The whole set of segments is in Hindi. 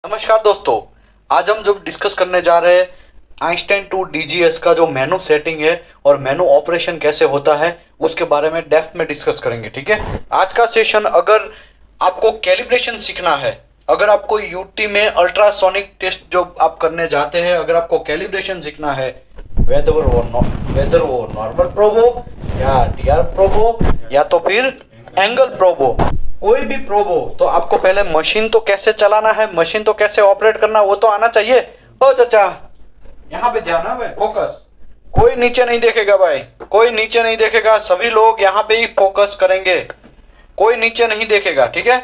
नमस्कार दोस्तों, आज हम जो डिस्कस करने जा रहे हैं आइंस्टाइन टू डीजीएस का जो मेनू सेटिंग है और मेनू ऑपरेशन कैसे होता है उसके बारे में डेप्थ में डिस्कस करेंगे। ठीक है, आज का सेशन अगर आपको कैलिब्रेशन सीखना है, अगर आपको यूटी में अल्ट्रासोनिक टेस्ट जो आप करने जाते हैं, अगर आपको कैलिब्रेशन सीखना है, वेदर वो नॉर्मल प्रोब हो या टीआर प्रोब हो या तो फिर एंगल प्रोब हो, कोई भी प्रोब हो, तो आपको पहले मशीन तो कैसे चलाना है, मशीन तो कैसे ऑपरेट करना वो तो आना चाहिए। ओ चाचा, यहाँ पे ध्यान है भाई, फोकस। कोई नीचे नहीं देखेगा भाई, कोई नीचे नहीं देखेगा, सभी लोग यहाँ पे ही फोकस करेंगे, कोई नीचे नहीं देखेगा। ठीक है,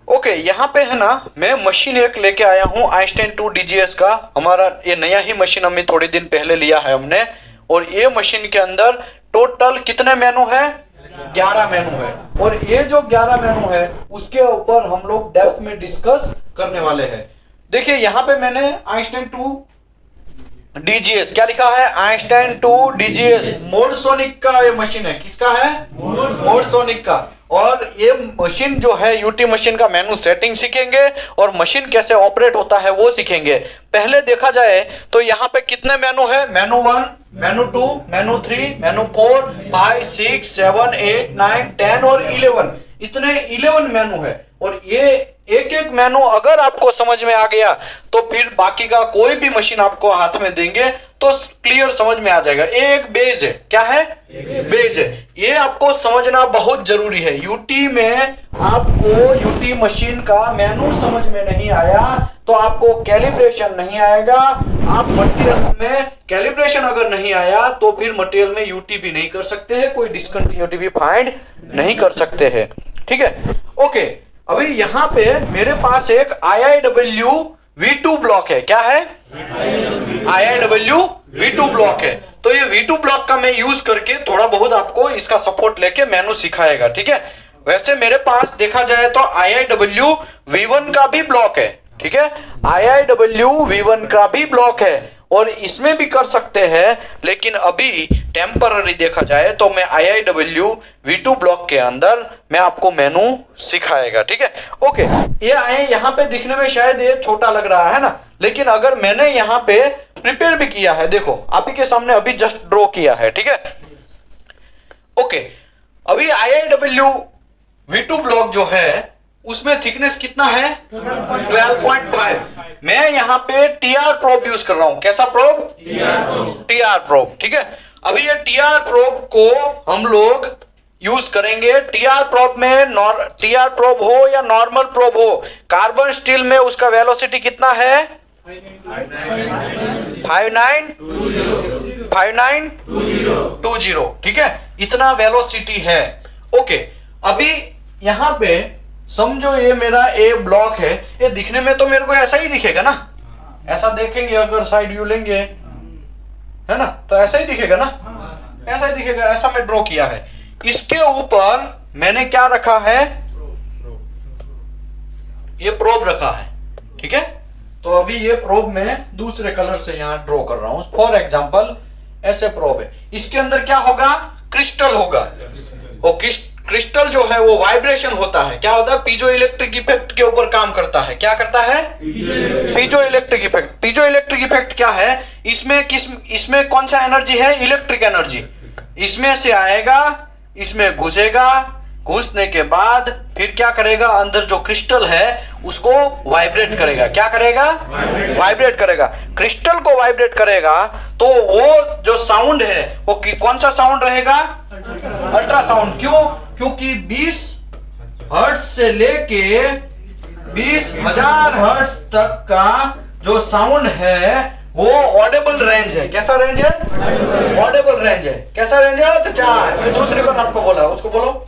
ओके। यहाँ पे है ना, मैं मशीन एक लेके आया हूँ आइंस्टाइन टू डीजीएस का। हमारा ये नया ही मशीन हमें थोड़ी दिन पहले लिया है हमने, और ये मशीन के अंदर टोटल कितने मेनू है? 11 मेनू है। और ये जो 11 मेनू है उसके ऊपर हम लोग डेप्थ में डिस्कस करने वाले हैं। देखिए यहाँ पे मैंने आइंस्टाइन टू डीजीएस क्या लिखा है? आइंस्टाइन टू डीजीएस मोडसोनिक का ये मशीन है। किसका है? मोडसोनिक का। और ये मशीन जो है यूटी मशीन का मेनू सेटिंग सीखेंगे और मशीन कैसे ऑपरेट होता है वो सीखेंगे। पहले देखा जाए तो यहाँ पे कितने मेनू है? मेनू 1, मेनू 2, मेनू 3, मेनू 4, 5, 6, 7, 8, 9, 10 और 11। इतने 11 मेनू है। और ये एक एक मेनू अगर आपको समझ में आ गया तो फिर बाकी का कोई भी मशीन आपको हाथ में देंगे तो क्लियर समझ में आ जाएगा। ये एक बेस है। क्या है? बेस है। ये आपको समझना बहुत जरूरी है। यूटी में आपको यूटी मशीन का मेनू समझ में नहीं आया तो आपको कैलिब्रेशन नहीं आएगा। आप मटेरियल में कैलिब्रेशन अगर नहीं आया तो फिर मटेरियल में यूटी भी नहीं कर सकते हैं, कोई डिसकंटिन्यूटी भी फाइंड नहीं कर सकते हैं। ठीक है, ओके। अभी यहाँ पे मेरे पास एक IIW V2 ब्लॉक है। क्या है? IIW V2 ब्लॉक है। तो ये V2 ब्लॉक का मैं यूज करके थोड़ा बहुत आपको इसका सपोर्ट लेके मेनू सिखाएगा। ठीक है, वैसे मेरे पास देखा जाए तो IIW V1 का भी ब्लॉक है। ठीक है, IIW V1 का भी ब्लॉक है और इसमें भी कर सकते हैं, लेकिन अभी टेम्पररी देखा जाए तो मैं IIW V2 ब्लॉक के अंदर मैं आपको मेनू सिखाएगा। ठीक है, ओके। ये आए यहाँ पे दिखने में शायद ये छोटा लग रहा है ना, लेकिन अगर मैंने यहाँ पे प्रिपेयर भी किया है, देखो आप ही के सामने अभी जस्ट ड्रॉ किया है। ठीक है, ओके। अभी IIW V2 ब्लॉक जो है उसमें थिकनेस कितना है? 12.5। मैं यहाँ पे टीआर प्रोब यूज कर रहा हूं। कैसा प्रोब? TR probe. ठीक है, अभी ये टीआर प्रोब को हम लोग यूज करेंगे। टीआर प्रोब में टीआर प्रोब हो या नॉर्मल प्रोब हो, कार्बन स्टील में उसका वेलोसिटी कितना है? 5920। ठीक है, इतना वेलोसिटी है। ओके, अभी यहाँ पे समझो ये मेरा ए ब्लॉक है। ये दिखने में तो मेरे को ऐसा ही दिखेगा ना, ऐसा देखेंगे अगर साइड व्यू लेंगे, है ना, तो ऐसा ही दिखेगा ना, ऐसा ही दिखेगा। ऐसा मैं ड्रॉ किया है। इसके ऊपर मैंने क्या रखा है? ये प्रोब रखा है। ठीक है, तो अभी ये प्रोब मैं दूसरे कलर से यहां ड्रॉ कर रहा हूं। फॉर एग्जांपल ऐसे प्रोब है, इसके अंदर क्या होगा? क्रिस्टल होगा। और क्रिस्टल जो है वो वाइब्रेशन होता है। क्या होता है? पीजो इलेक्ट्रिक इफेक्ट के ऊपर काम करता है। क्या करता है? Piezo electric effect. Piezo electric effect क्या है? इसमें कौन सा एनर्जी है? Electric energy. इसमें से आएगा, इसमें घुसेगा, घुसने के बाद फिर क्या करेगा? अंदर जो क्रिस्टल है उसको वाइब्रेट करेगा। क्या करेगा? वाइब्रेट करेगा। क्रिस्टल को वाइब्रेट करेगा तो वो जो साउंड है वो कौन सा साउंड रहेगा? अल्ट्रासाउंड। क्यों? क्योंकि 20 हर्ट्ज से लेके 20,000 हर्ट्ज तक का जो साउंड है वो ऑडेबल रेंज है। कैसा रेंज है? ऑडेबल रेंज है। कैसा रेंज है? चाचा, मैं दूसरी बार आपको बोला, उसको बोलो।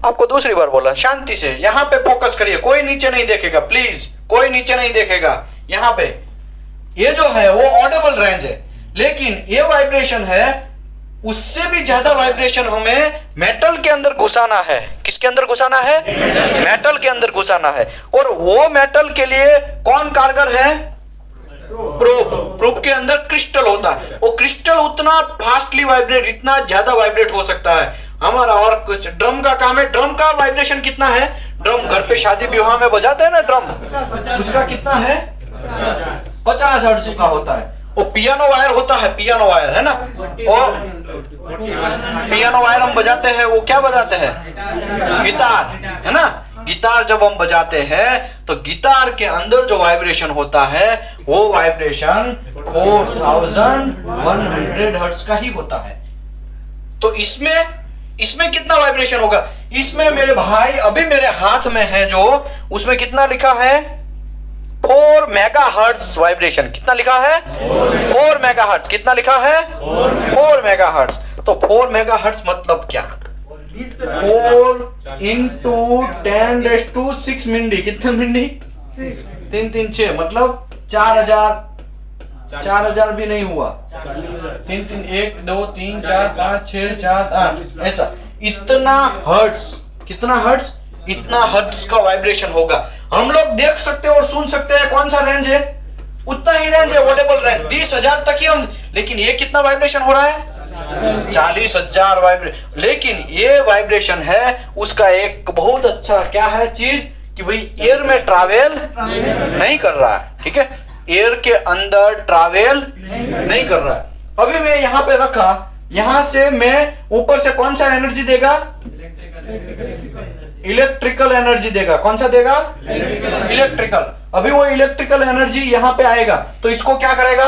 आपको दूसरी बार बोला। शांति से यहाँ पे फोकस करिए, कोई नीचे नहीं देखेगा प्लीज, कोई नीचे नहीं देखेगा। यहाँ पे ये जो है वो ऑडेबल रेंज है, लेकिन ये वाइब्रेशन है उससे भी ज्यादा वाइब्रेशन हमें मेटल के अंदर घुसाना है। किसके अंदर घुसाना है? मेटल के अंदर घुसाना है। और वो मेटल के लिए कौन कारगर है? प्रोब। प्रोब के अंदर क्रिस्टल होता है। वो क्रिस्टल उतना फास्टली वाइब्रेट, इतना ज्यादा वाइब्रेट हो सकता है। हमारा और कुछ ड्रम का काम है। ड्रम का वाइब्रेशन कितना है? ड्रम घर पे शादी विवाह में बजाते हैं ना ड्रम, उसका कितना है? 50 हर्ट्ज का होता है। वो पियानो वायर होता है, पियानो वायर है ना, और पियानो वायर हम बजाते हैं, वो क्या बजाते हैं? गिटार है ना। गिटार जब हम बजाते हैं तो गिटार के अंदर जो वाइब्रेशन होता है वो वाइब्रेशन 4100 हर्ट्ज का ही होता है। तो इसमें कितना वाइब्रेशन होगा? इसमें मेरे भाई अभी मेरे हाथ में है जो, उसमें कितना लिखा है? 4 मेगाहर्ट्ज वाइब्रेशन। कितना लिखा है? 4 मेगाहर्ट्ज। कितना लिखा है? 4 मेगाहर्ट्ज। तो 4 मेगाहर्ट्ज मतलब क्या? 4 इंटू 10⁻6 मिंडी। कितने मिंडी? 3 3 6 मतलब 4000 भी नहीं हुआ। 3 3 1 2 3 4 5 6 4 8 ऐसा। इतना हर्ट्ज, कितना हर्ट्ज? इतना हर्ट्ज का वाइब्रेशन होगा। हम लोग देख सकते हैं और सुन सकते हैं। कौन सा रेंज है? उतना ही रेंज है, ऑडिबल रेंज 20,000 तक ही हम। लेकिन ये कितना वाइब्रेशन हो रहा है? 40,000 वाइब्रेशन। लेकिन ये वाइब्रेशन है उसका एक बहुत अच्छा क्या है चीज कि भाई एयर में ट्रैवल नहीं कर रहा है। ठीक है, एयर के अंदर ट्रैवल नहीं कर रहा है। अभी मैं यहाँ पे रखा, यहां से मैं ऊपर से कौन सा एनर्जी देगा? इलेक्ट्रिकल एनर्जी देगा। कौन सा देगा? इलेक्ट्रिकल। अभी वो इलेक्ट्रिकल एनर्जी यहाँ पे आएगा तो इसको क्या करेगा?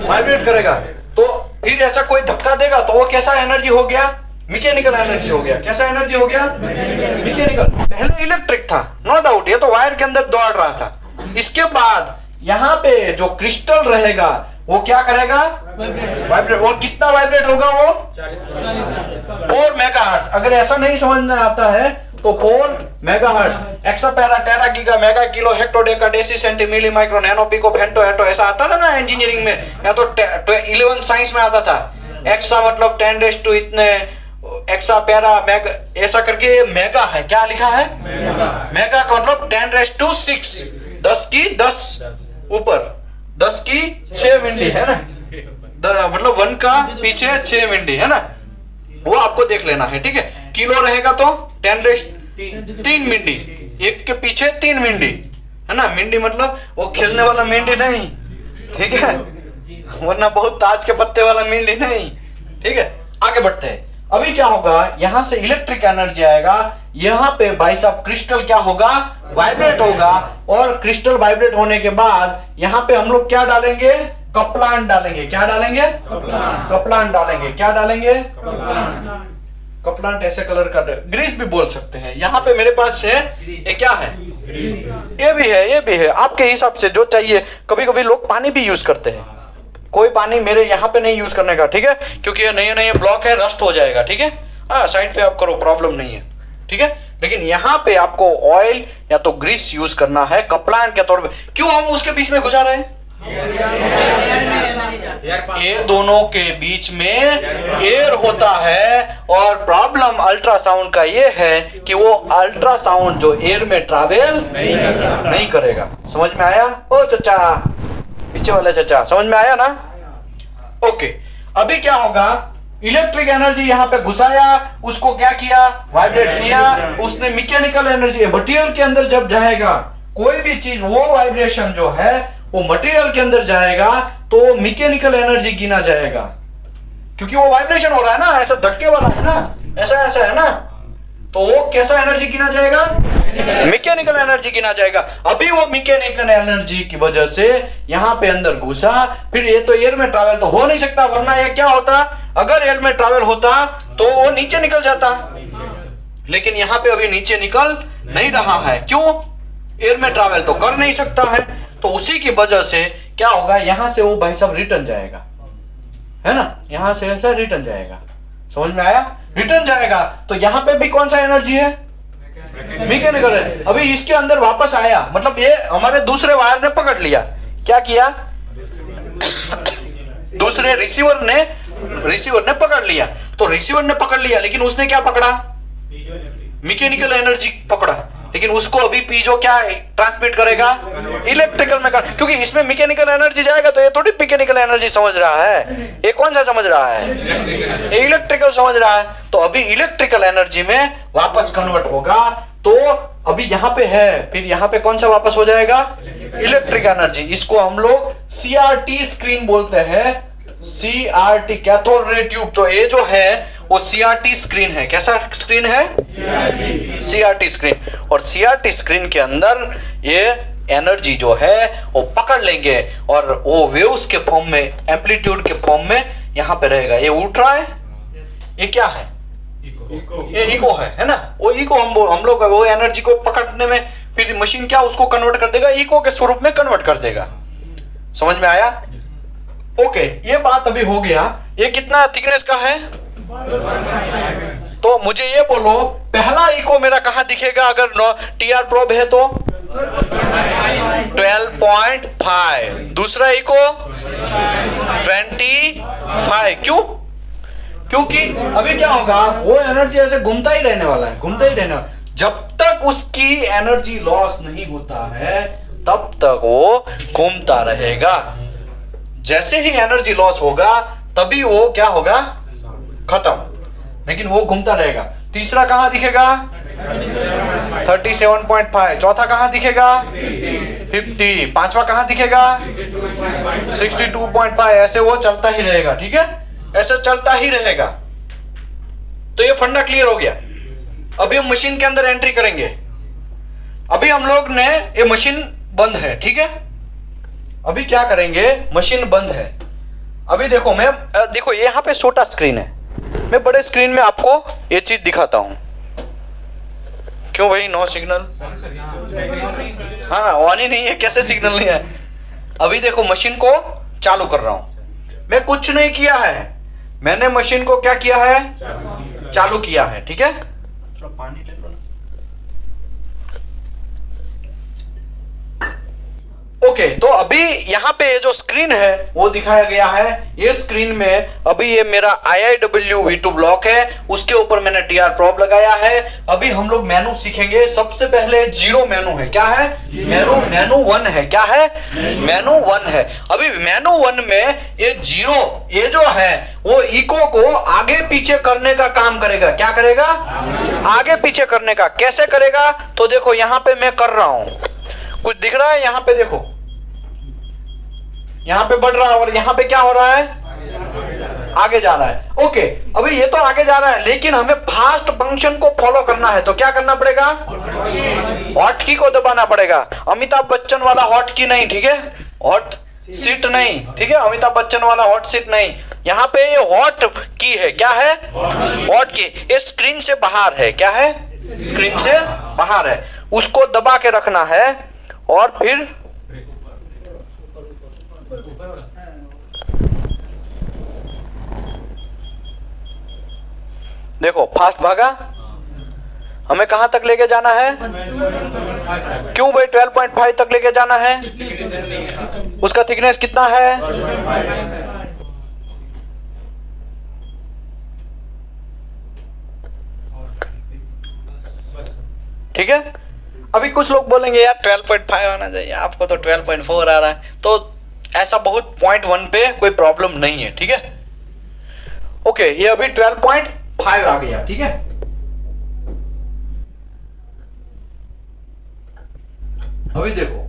वाइब्रेट करेगा। तो फिर ऐसा कोई धक्का देगा तो वो कैसा एनर्जी हो गया? मैकेनिकल एनर्जी हो गया। कैसा एनर्जी हो गया? मैकेनिकल। पहले इलेक्ट्रिक था, नो डाउट, ये तो वायर के अंदर दौड़ रहा था। इसके बाद यहाँ पे जो क्रिस्टल रहेगा वो क्या करेगा? वाइब्रेट। और कितना वाइब्रेट होगा वो? 4 मेगाहर्ट्ज। अगर ऐसा नहीं समझ में आता है तो 4 megahertz exa peta tera giga mega kilo hecto deca deci centi milli micro nano pico femto atto ऐसा आता था ना इंजीनियरिंग में, या तो 11 साइंस में आता था। एक्सा मतलब 10 इतने, एक्सा पैरा मेगा ऐसा करके मेगा है। क्या लिखा है? मेगा का मतलब 10⁻6, 10 की 10 ऊपर 10 की 6 मिंडी है ना, मतलब 1 का पीछे 6 मिंडी है ना, वो आपको देख लेना है। ठीक है, किलो रहेगा तो 10⁻3 मिंडी, एक के पीछे 3 मिंडी है ना। मिंडी मतलब वो खेलने वाला मिंडी नहीं, ठीक है, वरना बहुत ताज के पत्ते वाला मिंडी नहीं। ठीक है, आगे बढ़ते हैं। अभी क्या होगा? यहां से इलेक्ट्रिक एनर्जी आएगा, यहाँ पे भाई साहब क्रिस्टल क्या होगा? वाइब्रेट होगा। और क्रिस्टल वाइब्रेट होने के बाद यहाँ पे हम लोग क्या डालेंगे? कप्लांट डालेंगे। क्या डालेंगे? कप्लांट डालेंगे। क्या डालेंगे? कप्लांट ऐसे कलर का, ग्रीस भी बोल सकते हैं। यहाँ पे मेरे पास है, ये क्या है? ये भी है, ये भी है, आपके हिसाब से जो चाहिए। कभी कभी लोग पानी भी यूज करते हैं, कोई पानी मेरे यहाँ पे नहीं यूज करने का। ठीक है, क्योंकि ये नए नए ब्लॉक है, रस्ट हो जाएगा। ठीक है, हाँ साइड पे आप करो, प्रॉब्लम नहीं है। ठीक है, लेकिन यहाँ पे आपको ऑयल या तो ग्रीस यूज करना है कप्लांट के तौर पे। क्यों हम उसके बीच में घुसा रहे हैं? ये दोनों के बीच में एयर होता है। और प्रॉब्लम अल्ट्रासाउंड का ये है कि वो अल्ट्रासाउंड जो एयर में ट्रैवल नहीं करेगा। समझ में आया? ओ चचा, पीछे वाले चचा, समझ में आया ना? ओके, अभी क्या होगा? इलेक्ट्रिक एनर्जी यहाँ पे घुसाया, उसको क्या किया? वाइब्रेट किया। उसने मैकेनिकल एनर्जी मटेरियल के अंदर जब जाएगा, कोई भी चीज, वो वाइब्रेशन जो है वो मटेरियल के अंदर जाएगा तो मैकेनिकल एनर्जी गिना जाएगा, क्योंकि वो वाइब्रेशन हो रहा है ना, ऐसा धक्के वाला है ना, ऐसा ऐसा है ना, तो वो कैसा एनर्जी गिना जाएगा? मैकेनिकल एनर्जी गिना जाएगा। अभी वो मैकेनिकल एनर्जी की वजह से यहाँ पे अंदर घुसा, फिर ये तो एयर में ट्रैवल तो हो नहीं सकता, वरना ये क्या होता? अगर एयर में ट्रैवल होता तो वो नीचे निकल जाता। लेकिन यहाँ पे अभी नीचे निकल नहीं रहा है। क्यों? एयर में ट्रैवल तो कर नहीं सकता है। तो उसी की वजह से क्या होगा? यहां से वो भाई साहब रिटर्न जाएगा, है ना, यहां से ऐसा रिटर्न जाएगा। समझ में आया? रिटर्न जाएगा तो यहाँ पे भी कौन सा एनर्जी है? मैकेनिकल है। अभी इसके अंदर वापस आया, मतलब ये हमारे दूसरे वायर ने पकड़ लिया। क्या किया? दूसरे रिसीवर ने पकड़ लिया। तो रिसीवर ने पकड़ लिया, लेकिन उसने क्या पकड़ा? मैकेनिकल एनर्जी पकड़ा। लेकिन उसको अभी पीजो क्या ट्रांसमिट करेगा, इलेक्ट्रिकल में, क्योंकि इसमें मैकेनिकल एनर्जी जाएगा तो ये थोड़ी मैकेनिकल एनर्जी समझ रहा है, ये कौन सा समझ रहा है, ये इलेक्ट्रिकल समझ रहा है। तो अभी इलेक्ट्रिकल एनर्जी में वापस कन्वर्ट होगा, तो अभी यहाँ पे है, फिर यहाँ पे कौन सा वापस हो जाएगा, इलेक्ट्रिक एनर्जी। इसको हम लोग सीआरटी स्क्रीन बोलते हैं, सीआरटी कैथोड रे ट्यूब। तो ये जो है वो सीआरटी स्क्रीन है। कैसा स्क्रीन है, सीआरटी स्क्रीन। और सीआरटी स्क्रीन के अंदर ये एनर्जी जो है वो पकड़ लेंगे और वो वेव्स के फॉर्म में, एम्पलीट्यूड के फॉर्म में यहाँ पे रहेगा। ये उठ रहा है, ये क्या है, ये इको है ना। वो इको हम लोग वो एनर्जी को पकड़ने में फिर मशीन क्या उसको कन्वर्ट कर देगा, इको के स्वरूप में कन्वर्ट कर देगा। समझ में आया? ओके, ये बात अभी हो गया। ये कितना थिकनेस का है, तो मुझे ये बोलो पहला इको मेरा कहां दिखेगा अगर टीआर प्रोब है तो 12.5, दूसरा इको 25। क्यों? क्योंकि अभी क्या होगा, वो एनर्जी ऐसे घूमता ही रहने वाला है, घूमता ही रहने वाला। जब तक उसकी एनर्जी लॉस नहीं होता है तब तक वो घूमता रहेगा। जैसे ही एनर्जी लॉस होगा तभी वो क्या होगा, खत्म, लेकिन वो घूमता रहेगा। तीसरा कहां दिखेगा, 37.5। चौथा कहां दिखेगा, 50। पांचवा कहां दिखेगा, 62.5। ऐसे वो चलता ही रहेगा। ठीक है, ऐसे चलता ही रहेगा। तो ये फंडा क्लियर हो गया। अभी हम मशीन के अंदर एंट्री करेंगे। अभी हम लोग ने, ये मशीन बंद है, ठीक है। अभी क्या करेंगे, मशीन बंद है। अभी देखो, मैं देखो यहाँ पे छोटा स्क्रीन है, मैं बड़े स्क्रीन में आपको ये चीज दिखाता हूं। क्यों भाई, नो सिग्नल? हाँ, ऑन ही नहीं है, कैसे सिग्नल नहीं है? अभी देखो, मशीन को चालू कर रहा हूं। मैं कुछ नहीं किया है, मैंने मशीन को क्या किया है, चालू किया है। ठीक है, थोड़ा पानी ले लो ना। ओके, तो अभी यहाँ पे ये जो स्क्रीन है वो दिखाया गया है। ये स्क्रीन में अभी ये मेरा IIW V2 ब्लॉक है, उसके ऊपर मैंने TR प्रोब लगाया है। अभी हम लोग मेनू सीखेंगे। सबसे पहले जीरो मेनू है, क्या है, मेनू 1 है। क्या है, मेनू 1 है। अभी मेनू 1 में ये जीरो, ये जो है वो इको को आगे पीछे करने का काम करेगा। क्या करेगा, आगे पीछे करने का। कैसे करेगा, तो देखो यहाँ पे मैं कर रहा हूं, कुछ दिख रहा है, यहाँ पे देखो, यहाँ पे बढ़ रहा है और यहाँ पे क्या हो रहा है, आगे जा रहा है। ओके, अभी ये तो आगे जा रहा है, लेकिन हमें फास्ट फंक्शन को फॉलो करना है, तो क्या करना पड़ेगा, हॉट की को दबाना पड़ेगा। अमिताभ बच्चन वाला हॉट की नहीं, ठीक है, हॉट सीट नहीं, ठीक है, अमिताभ बच्चन वाला हॉट सीट नहीं। यहाँ पे ये हॉट की है। क्या है, हॉट की। ये स्क्रीन से बाहर है। क्या है, स्क्रीन से बाहर है, उसको दबा के रखना है और फिर देखो फास्ट भागा। हमें कहां तक लेके जाना है, क्यों भाई 12.5 तक लेके जाना है। उसका थिकनेस कितना है, ठीक है। अभी कुछ लोग बोलेंगे यार 12.5 आना चाहिए, आपको तो 12.4 आ रहा है। तो ऐसा बहुत पॉइंट 1 पे कोई प्रॉब्लम नहीं है, ठीक है। ओके, ये अभी 12.5 आ गया, ठीक है। अभी देखो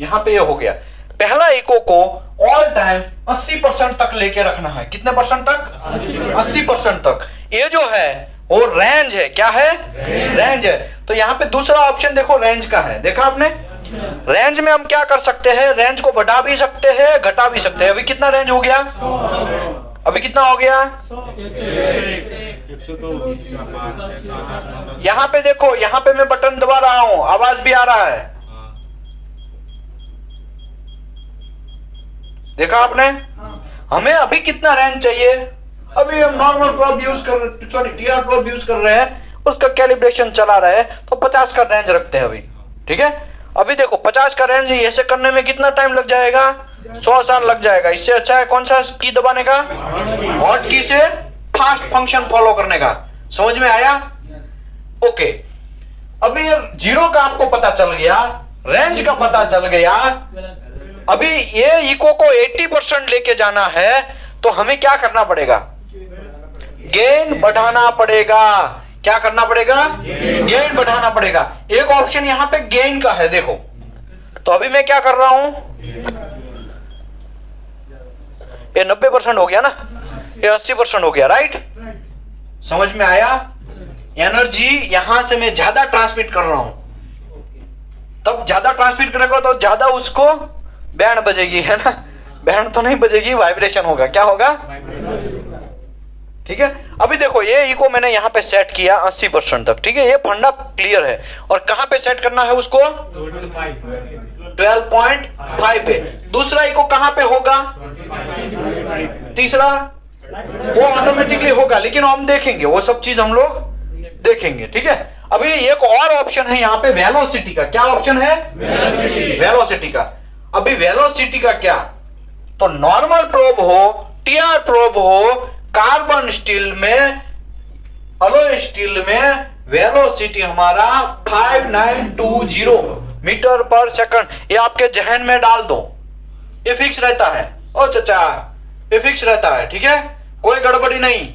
यहां पे ये हो गया। पहला इको को ऑल टाइम 80% तक लेके रखना है। कितने परसेंट तक, 80% तक। ये जो है वो रेंज है। क्या है, रेंज है। तो यहाँ पे दूसरा ऑप्शन देखो, रेंज का है। देखा आपने, रेंज में हम क्या कर सकते हैं, रेंज को बढ़ा भी सकते हैं, घटा भी सकते हैं। अभी कितना रेंज हो गया, अभी कितना हो गया, यहाँ पे देखो, यहाँ पे मैं बटन दबा रहा हूं, आवाज भी आ रहा है। देखा आपने। हमें अभी कितना रेंज चाहिए, अभी हम नॉर्मल प्रोब यूज कर, सॉरी टीआर प्रोब यूज कर रहे हैं, उसका कैलिब्रेशन चला रहे हैं, तो 50 का रेंज रखते हैं अभी, ठीक है। अभी देखो 50 का रेंज ऐसे करने में कितना टाइम लग जाएगा, 100 साल लग जाएगा। इससे अच्छा है कौन सा की दबाने का, हॉट की से फास्ट फंक्शन फॉलो करने का। समझ में आया, ओके। अभी जीरो का आपको पता चल गया, रेंज का पता चल गया। अभी ये इको को 80% लेके जाना है तो हमें क्या करना पड़ेगा? गेन बढ़ाना पड़ेगा। क्या करना पड़ेगा? गेन बढ़ाना पड़ेगा। एक ऑप्शन यहां पे गेन का है, देखो। तो अभी मैं क्या कर रहा हूं, ये 90% हो गया ना, ये 80% हो गया, राइट? समझ में आया? एनर्जी यहां से मैं ज्यादा ट्रांसमिट कर रहा हूं, तब ज्यादा ट्रांसमिट करेगा तो ज्यादा उसको बैंड बजेगी, है ना? बैंड तो नहीं बजेगी, वाइब्रेशन होगा। क्या होगा? ठीक है। अभी देखो ये इको मैंने यहाँ पे सेट किया 80% तक, ठीक है, ये फंडा क्लियर है। और कहां पे सेट करना है उसको? 12.5 पे। दूसरा इको कहां पे होगा? तीसरा वो ऑटोमेटिकली होगा, लेकिन हम देखेंगे, वो सब चीज हम लोग देखेंगे, ठीक है। अभी एक और ऑप्शन है यहाँ पे वेलोसिटी का। क्या ऑप्शन है? वेलोसिटी का। अभी वेलोसिटी का क्या? तो नॉर्मल प्रोब हो, टीआर प्रोब हो, कार्बन स्टील में, अलॉय स्टील में वेलोसिटी हमारा 5920 मीटर पर सेकंड। ये आपके जहन में डाल दो, ये फिक्स रहता है। ओ चचा, ये फिक्स रहता है, ठीक है, कोई गड़बड़ी नहीं।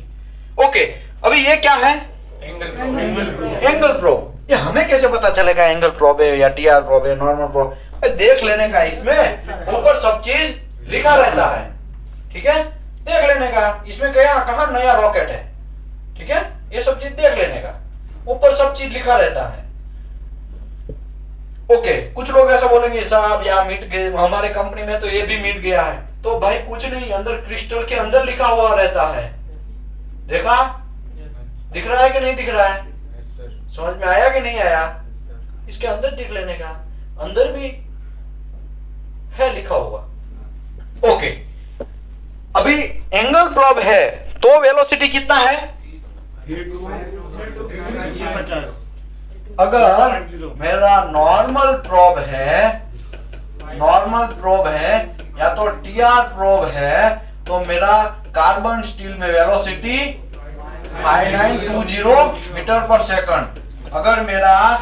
ओके, अभी ये क्या है? Angle probe. ये हमें कैसे पता चलेगा एंगल प्रोब है या टीआर प्रोब है, नॉर्मल प्रोब? देख लेने का, इसमें ऊपर सब चीज लिखा रहता है, ठीक है, देख लेने का। इसमें गया कहां? नया रॉकेट है, ठीक है, ये सब चीज देख लेने का, ऊपर सब चीज लिखा रहता है। ओके, कुछ लोग ऐसा बोलेंगे साहब यार मिट गए, हमारे कंपनी में तो ये भी मिट गया है। तो भाई कुछ नहीं, अंदर क्रिस्टल के अंदर लिखा हुआ रहता है। देखा? दिख रहा है कि नहीं दिख रहा है? समझ में आया कि नहीं आया? इसके अंदर देख लेने का, अंदर भी है लिखा हुआ। ओके, अभी एंगल प्रोब है तो वेलोसिटी कितना है? अगर मेरा नॉर्मल प्रोब है या तो टीआर प्रोब है तो मेरा कार्बन स्टील में वेलोसिटी 5920 मीटर पर सेकंड। अगर मेरा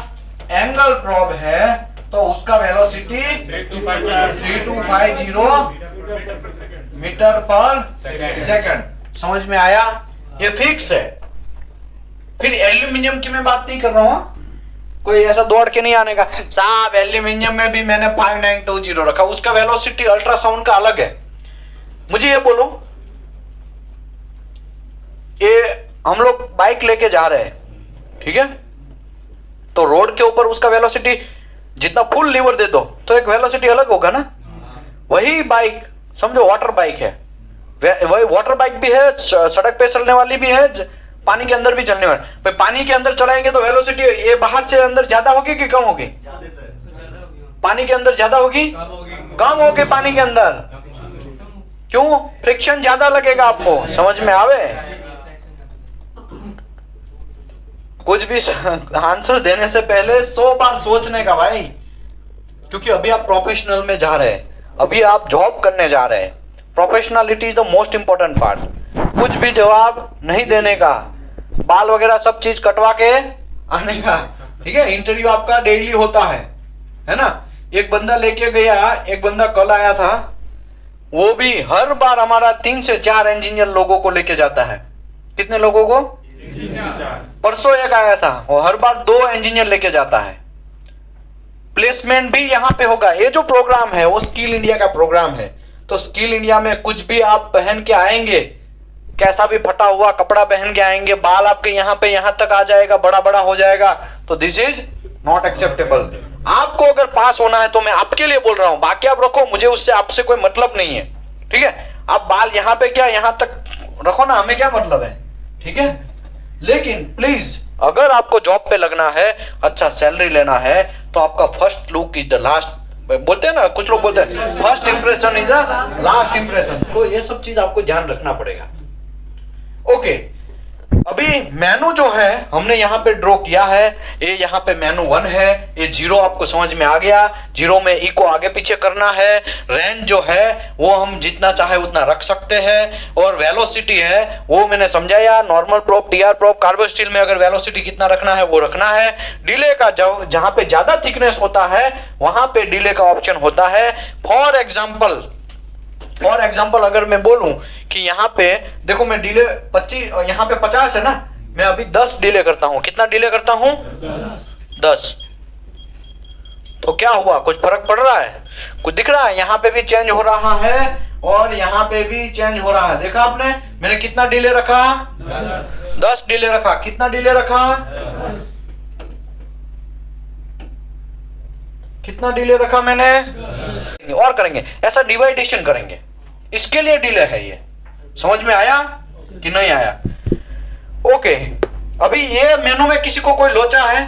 एंगल प्रोब है तो उसका वेलोसिटी 3250 मीटर पर सेकंड। समझ में आया? ये फिक्स है। फिर एल्यूमिनियम की मैं बात नहीं कर रहा हूं, कोई ऐसा दौड़ के नहीं आने का साहब एल्यूमिनियम में भी मैंने 5920 रखा, उसका वेलोसिटी अल्ट्रासाउंड का अलग है। मुझे ये बोलो, ये हम लोग बाइक लेके जा रहे हैं, ठीक है, तो रोड के ऊपर उसका वेलोसिटी जितना फुल लीवर दे दो तो एक वेलोसिटी अलग होगा ना। वही बाइक समझो वाटर बाइक है, वही वाटर बाइक भी है, सड़क पे चलने वाली भी है, पानी के अंदर भी चलने वाली। भाई पानी के अंदर चलाएंगे तो वेलोसिटी ये बाहर से अंदर ज्यादा होगी कि कम होगी? पानी के अंदर ज्यादा होगी, कम होगी पानी के अंदर। क्यों? फ्रिक्शन ज्यादा लगेगा आपको। समझ में आवे? कुछ भी आंसर देने से पहले 100 बार सोचने का भाई, क्योंकि अभी आप प्रोफेशनल में जा रहे हैं, अभी आप जॉब करने जा रहे हैं। Professionality is the most important part. कुछ भी जवाब नहीं देने का, बाल वगैरह सब चीज कटवा के आने का, ठीक है। इंटरव्यू आपका डेली होता है ना। एक बंदा लेके गया, एक बंदा कल आया था, वो भी हर बार हमारा 3 से 4 इंजीनियर लोगों को लेके जाता है। कितने लोगों को? परसों एक आया था, वो हर बार 2 इंजीनियर लेके जाता है। प्लेसमेंट भी यहाँ पे होगा। ये जो प्रोग्राम है वो स्किल इंडिया का प्रोग्राम है, तो स्किल इंडिया में कुछ भी आप पहन के आएंगे, कैसा भी फटा हुआ कपड़ा पहन के आएंगे, बाल आपके यहाँ पे यहाँ तक आ जाएगा, बड़ा बड़ा हो जाएगा, तो दिस इज नॉट एक्सेप्टेबल। आपको अगर पास होना है तो मैं आपके लिए बोल रहा हूं, बाकी आप रखो, मुझे उससे आपसे कोई मतलब नहीं है, ठीक है। आप बाल यहाँ पे क्या यहाँ तक रखो ना, हमें क्या मतलब है, ठीक है। लेकिन प्लीज अगर आपको जॉब पे लगना है, अच्छा सैलरी लेना है, तो आपका first look is the last, बोलते हैं ना, कुछ लोग बोलते हैं first impression is last impression. तो ये सब चीज आपको ध्यान रखना पड़ेगा। ओके, अभी मेनू जो है हमने यहाँ पे ड्रॉ किया है, ये यहाँ पे मेनू 1 है, ये 0 आपको समझ में आ गया। 0 में ई को आगे पीछे करना है। रेंज जो है वो हम जितना चाहे उतना रख सकते हैं, और वेलोसिटी है वो मैंने समझाया, normal prop, TR prop, कार्बो steel में अगर वेलोसिटी कितना रखना है वो रखना है। डिले का जहां पे ज्यादा थिकनेस होता है वहां पे डिले का ऑप्शन होता है। फॉर एग्जाम्पल अगर मैं बोलूं कि यहाँ पे देखो मैं डिले 25, यहाँ पे 50 है ना, मैं अभी 10 डिले करता हूं। कितना डिले करता हूं? 10। तो क्या हुआ, कुछ फर्क पड़ रहा है? कुछ दिख रहा है? यहाँ पे भी चेंज हो रहा है और यहाँ पे भी चेंज हो रहा है। देखा आपने, मैंने कितना डिले रखा? 10 डिले रखा। कितना डिले रखा? कितना डिले रखा मैंने? और करेंगे, ऐसा डिवाइडेशन करेंगे, इसके लिए डिले है। ये समझ में आया कि नहीं आया? ओके, अभी ये मेनू में किसी को कोई लोचा है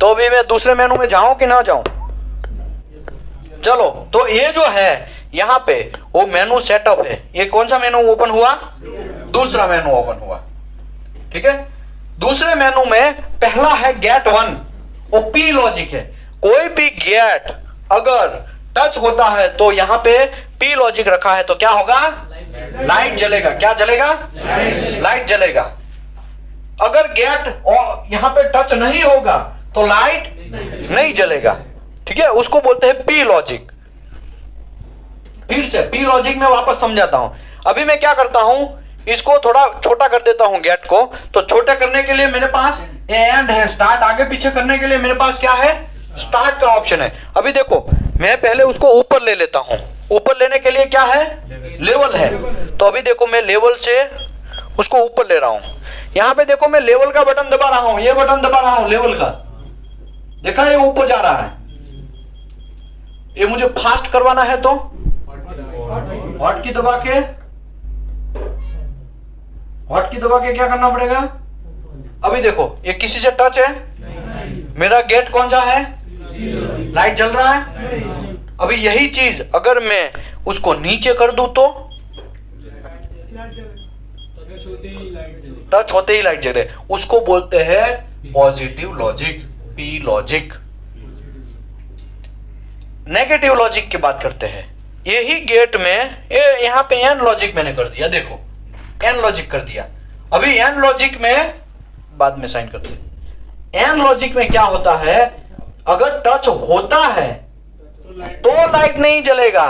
तो अभी मैं दूसरे मेनू में जाऊं कि ना जाऊं? चलो, तो ये जो है यहाँ पे वो मेनू सेटअप है। ये कौन सा मेनू ओपन हुआ? दूसरा मेनू ओपन हुआ। ठीक है, दूसरे मेनू में पहला है गेट 1, वो पी लॉजिक है। कोई भी गेट अगर टच होता है तो यहाँ पे पी लॉजिक रखा है तो क्या होगा? लाइट जलेगा। क्या जलेगा? लाइट जलेगा। अगर गेट यहाँ पे टच नहीं होगा तो लाइट नहीं जलेगा। ठीक है, उसको बोलते हैं पी लॉजिक। फिर से पी लॉजिक में वापस समझाता हूं। अभी मैं क्या करता हूं, इसको थोड़ा छोटा कर देता हूं गेट को। तो छोटा करने के लिए मेरे पास एंड है, स्टार्ट आगे पीछे करने के लिए मेरे पास क्या है? स्टार्ट का ऑप्शन है। अभी देखो, मैं पहले उसको ऊपर ले लेता हूं। ऊपर लेने के लिए क्या है? लेवल है। तो अभी देखो मैं लेवल से उसको ऊपर ले रहा हूं। यहां पे देखो मैं लेवल का बटन दबा रहा हूं, ये बटन दबा रहा हूं लेवल का। देखा, ये ऊपर जा रहा है। ये मुझे फास्ट करवाना है तो हॉट की दबा के क्या करना पड़ेगा? अभी देखो ये किसी से टच है? मेरा गेट कौन सा है? लाइट जल रहा है। अभी यही चीज अगर मैं उसको नीचे कर दूं तो टच होते ही लाइट जले। उसको बोलते हैं positive logic, P logic. Negative logic की बात करते हैं। यही गेट में यहाँ पे एन लॉजिक मैंने कर दिया। देखो एन लॉजिक कर दिया। अभी एन लॉजिक में बाद में साइन करते हैं। एन लॉजिक में क्या होता है, अगर टच होता है तो लाइट नहीं जलेगा,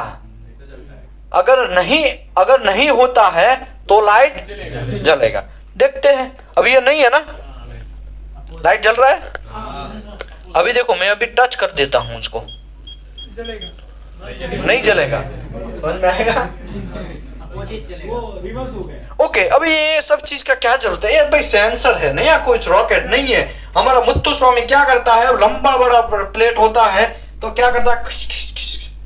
अगर नहीं होता है तो लाइट जलेगा। देखते हैं, अभी ये नहीं है ना, लाइट जल रहा है। अभी देखो मैं अभी टच कर देता हूं उसको, नहीं जलेगा। समझ में आएगा? ओके, अभी ये सब चीज का क्या जरूरत है? ये भाई सेंसर है, नया कोई रॉकेट नहीं है। हमारा मुत्तु स्वामी क्या करता है, लंबा बड़ा प्लेट होता है तो क्या करता है,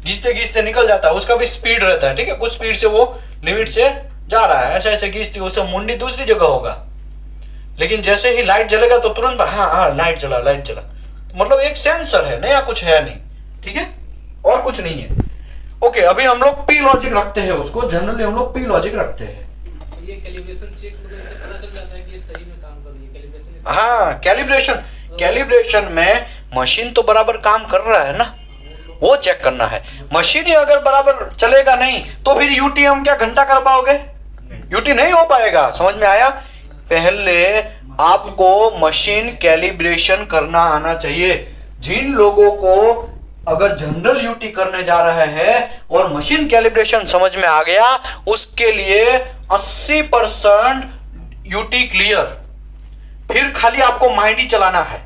घिसते घिसते निकल जाता है। उसका भी स्पीड रहता है। ठीक है, कुछ स्पीड से वो लिमिट से जा रहा है, ऐसे ऐसे घिसती, उससे मुंडी दूसरी जगह होगा। लेकिन जैसे ही लाइट जलेगा तो तुरंत हाँ लाइट जला। मतलब एक सेंसर है, नया कुछ है नहीं। ठीक है, और कुछ नहीं है। ओके, अभी हम लोग पी लॉजिक रखते हैं उसको, जनरली हम लोग पी लॉजिक रखते हैं। ये कैलिब्रेशन चेक से पता चल जाता है कि ये सही में काम कर रही है। कैलिब्रेशन, हाँ, कैलिब्रेशन में मशीन तो बराबर काम कर रहा है ना, वो चेक करना है। मशीन ही अगर बराबर चलेगा नहीं तो फिर यूटी हम क्या घंटा कर पाओगे? यूटी नहीं हो पाएगा। समझ में आया? पहले आपको मशीन कैलिब्रेशन करना आना चाहिए। जिन लोगों को अगर जनरल यूटी करने जा रहे हैं और मशीन कैलिब्रेशन समझ में आ गया, उसके लिए 80% यूटी क्लियर। फिर खाली आपको माइंड ही चलाना है।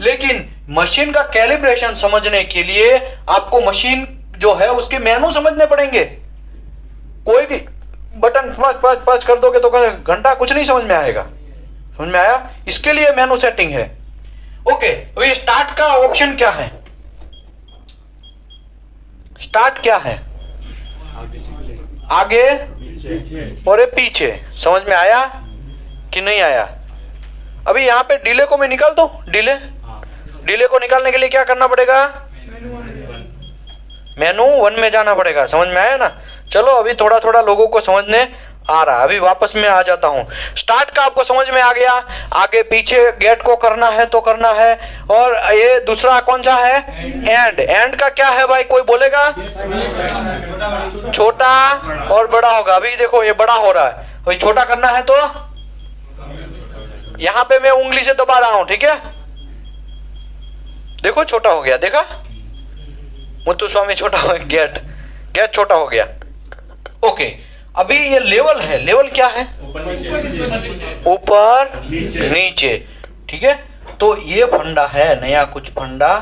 लेकिन मशीन का कैलिब्रेशन समझने के लिए आपको मशीन जो है उसके मेनू समझने पड़ेंगे। कोई भी बटन पाँच कर दोगे तो घंटा कुछ नहीं समझ में आएगा। समझ में आया? इसके लिए मेनू सेटिंग है। ओके, अभी स्टार्ट का ऑप्शन क्या है? स्टार्ट क्या है? आगे और ये पीछे। समझ में आया कि नहीं आया? अभी यहाँ पे डिले को मैं निकाल दो। डिले को निकालने के लिए क्या करना पड़ेगा? मेनू 1 में जाना पड़ेगा। समझ में आया ना? चलो अभी थोड़ा थोड़ा लोगों को समझने आ रहा है। अभी वापस में आ जाता हूं। स्टार्ट का आपको समझ में आ गया, आगे पीछे गेट को करना है तो करना है। और ये दूसरा कौन सा है, एंड। एंड का क्या है भाई, कोई बोलेगा? छोटा और बड़ा होगा। अभी देखो ये बड़ा हो रहा है, भाई छोटा करना है तो यहां पे मैं उंगली से दबा रहा हूं, ठीक है, देखो छोटा हो गया, देखा मुत्तुस्वामी, छोटा हो गया, गेट छोटा हो गया। ओके, अभी ये लेवल है, लेवल क्या है, ऊपर नीचे, ठीक है। तो ये फंडा है, नया कुछ फंडा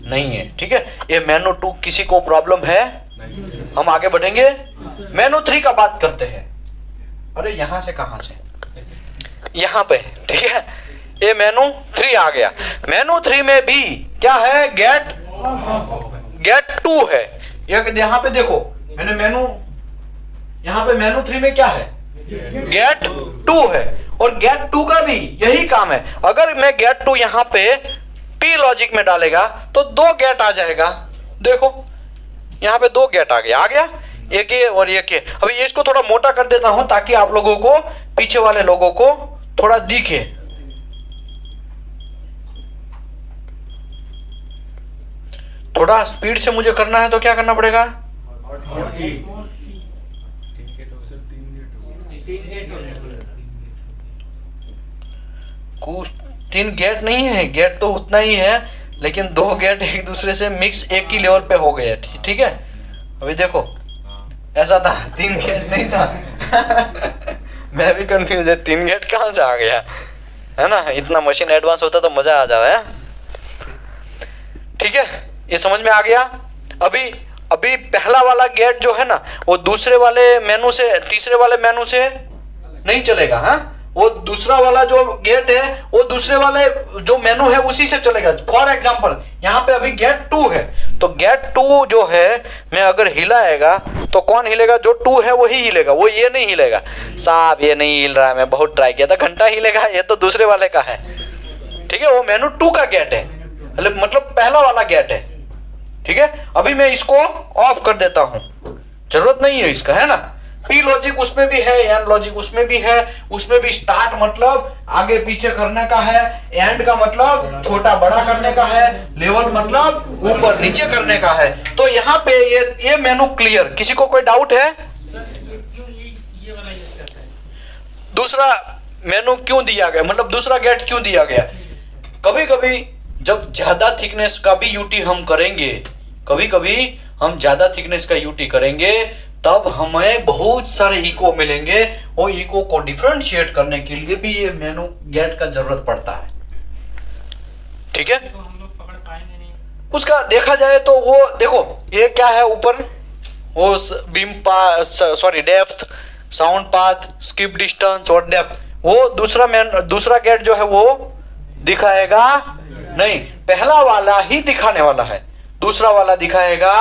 नहीं है, ठीक है। ये मेनू 2 किसी को प्रॉब्लम है? हम आगे बढ़ेंगे, मेनू 3 का बात करते हैं। अरे यहां से कहां से, यहां पे, ठीक है। ये मेनू 3 आ गया। मेनू 3 में भी क्या है, गेट 2 है। यहां पे देखो मैंने मेनू, यहां पे मेनू 3 में क्या है, गेट 2 है। और गेट 2 का भी यही काम है। अगर मैं गेट 2 यहां पे पी लॉजिक में डालेगा तो 2 गेट आ जाएगा। देखो यहां पे 2 गेट आ गया, एक ये और एक ये। अभी इसको थोड़ा मोटा कर देता हूं ताकि आप लोगों को, पीछे वाले लोगों को थोड़ा दिखे। थोड़ा स्पीड से मुझे करना है तो क्या करना पड़ेगा, कुछ 3 गेट नहीं है, गेट तो उतना ही है, लेकिन 2 गेट एक दूसरे से मिक्स एक ही लेवल पे हो गए, ठीक है। अभी देखो ऐसा था, 3 गेट नहीं था मैं भी कंफ्यूज है, 3 गेट कहां से आ गया, है ना। इतना मशीन एडवांस होता तो मजा आ जाए, ठीक है। ये समझ में आ गया। अभी पहला वाला गेट जो है ना, वो दूसरे वाले मेनू से, तीसरे वाले मेनू से नहीं चलेगा। हाँ, वो दूसरा वाला जो गेट है वो दूसरे वाले जो मेनू है उसी से चलेगा। फॉर एग्जांपल यहाँ पे अभी गेट 2 है, तो गेट 2 जो है मैं अगर हिलाएगा तो कौन हिलेगा, जो 2 है वही हिलेगा, वो ये नहीं हिलेगा। साहब ये नहीं हिल रहा है, मैं बहुत ट्राई किया था, घंटा हिलेगा, ये तो दूसरे वाले का है, ठीक है। वो मेनू 2 का गेट है, मतलब पहला वाला गेट है, ठीक है। अभी मैं इसको ऑफ कर देता हूं, जरूरत नहीं है इसका, है ना। पी लॉजिक उसमें भी है, एंड लॉजिक उसमें भी है। उसमें भी स्टार्ट मतलब आगे पीछे करने का है, एंड का मतलब छोटा बड़ा करने का है, लेवल मतलब ऊपर नीचे करने का है। तो यहाँ पे ये मेनू क्लियर, किसी को कोई डाउट है? दूसरा मेनू क्यों दिया गया, मतलब दूसरा गेट क्यों दिया गया? कभी कभी जब ज्यादा थिकनेस का भी यूटी हम करेंगे, कभी कभी हम ज्यादा थिकनेस का यूटी करेंगे, तब हमें बहुत सारे इको मिलेंगे। और इको को डिफरेंशिएट करने के लिए भी ये मेनू गेट का जरूरत पड़ता है, ठीक है। तो हम लोग पकड़ पाएंगे नहीं। उसका देखा जाए तो वो देखो ये क्या है ऊपर, वो beam path, sorry depth, sound path, skip distance और डेप्थ, वो दूसरा गेट जो है वो दिखाएगा नहीं, पहला वाला ही दिखाने वाला है, दूसरा वाला दिखाएगा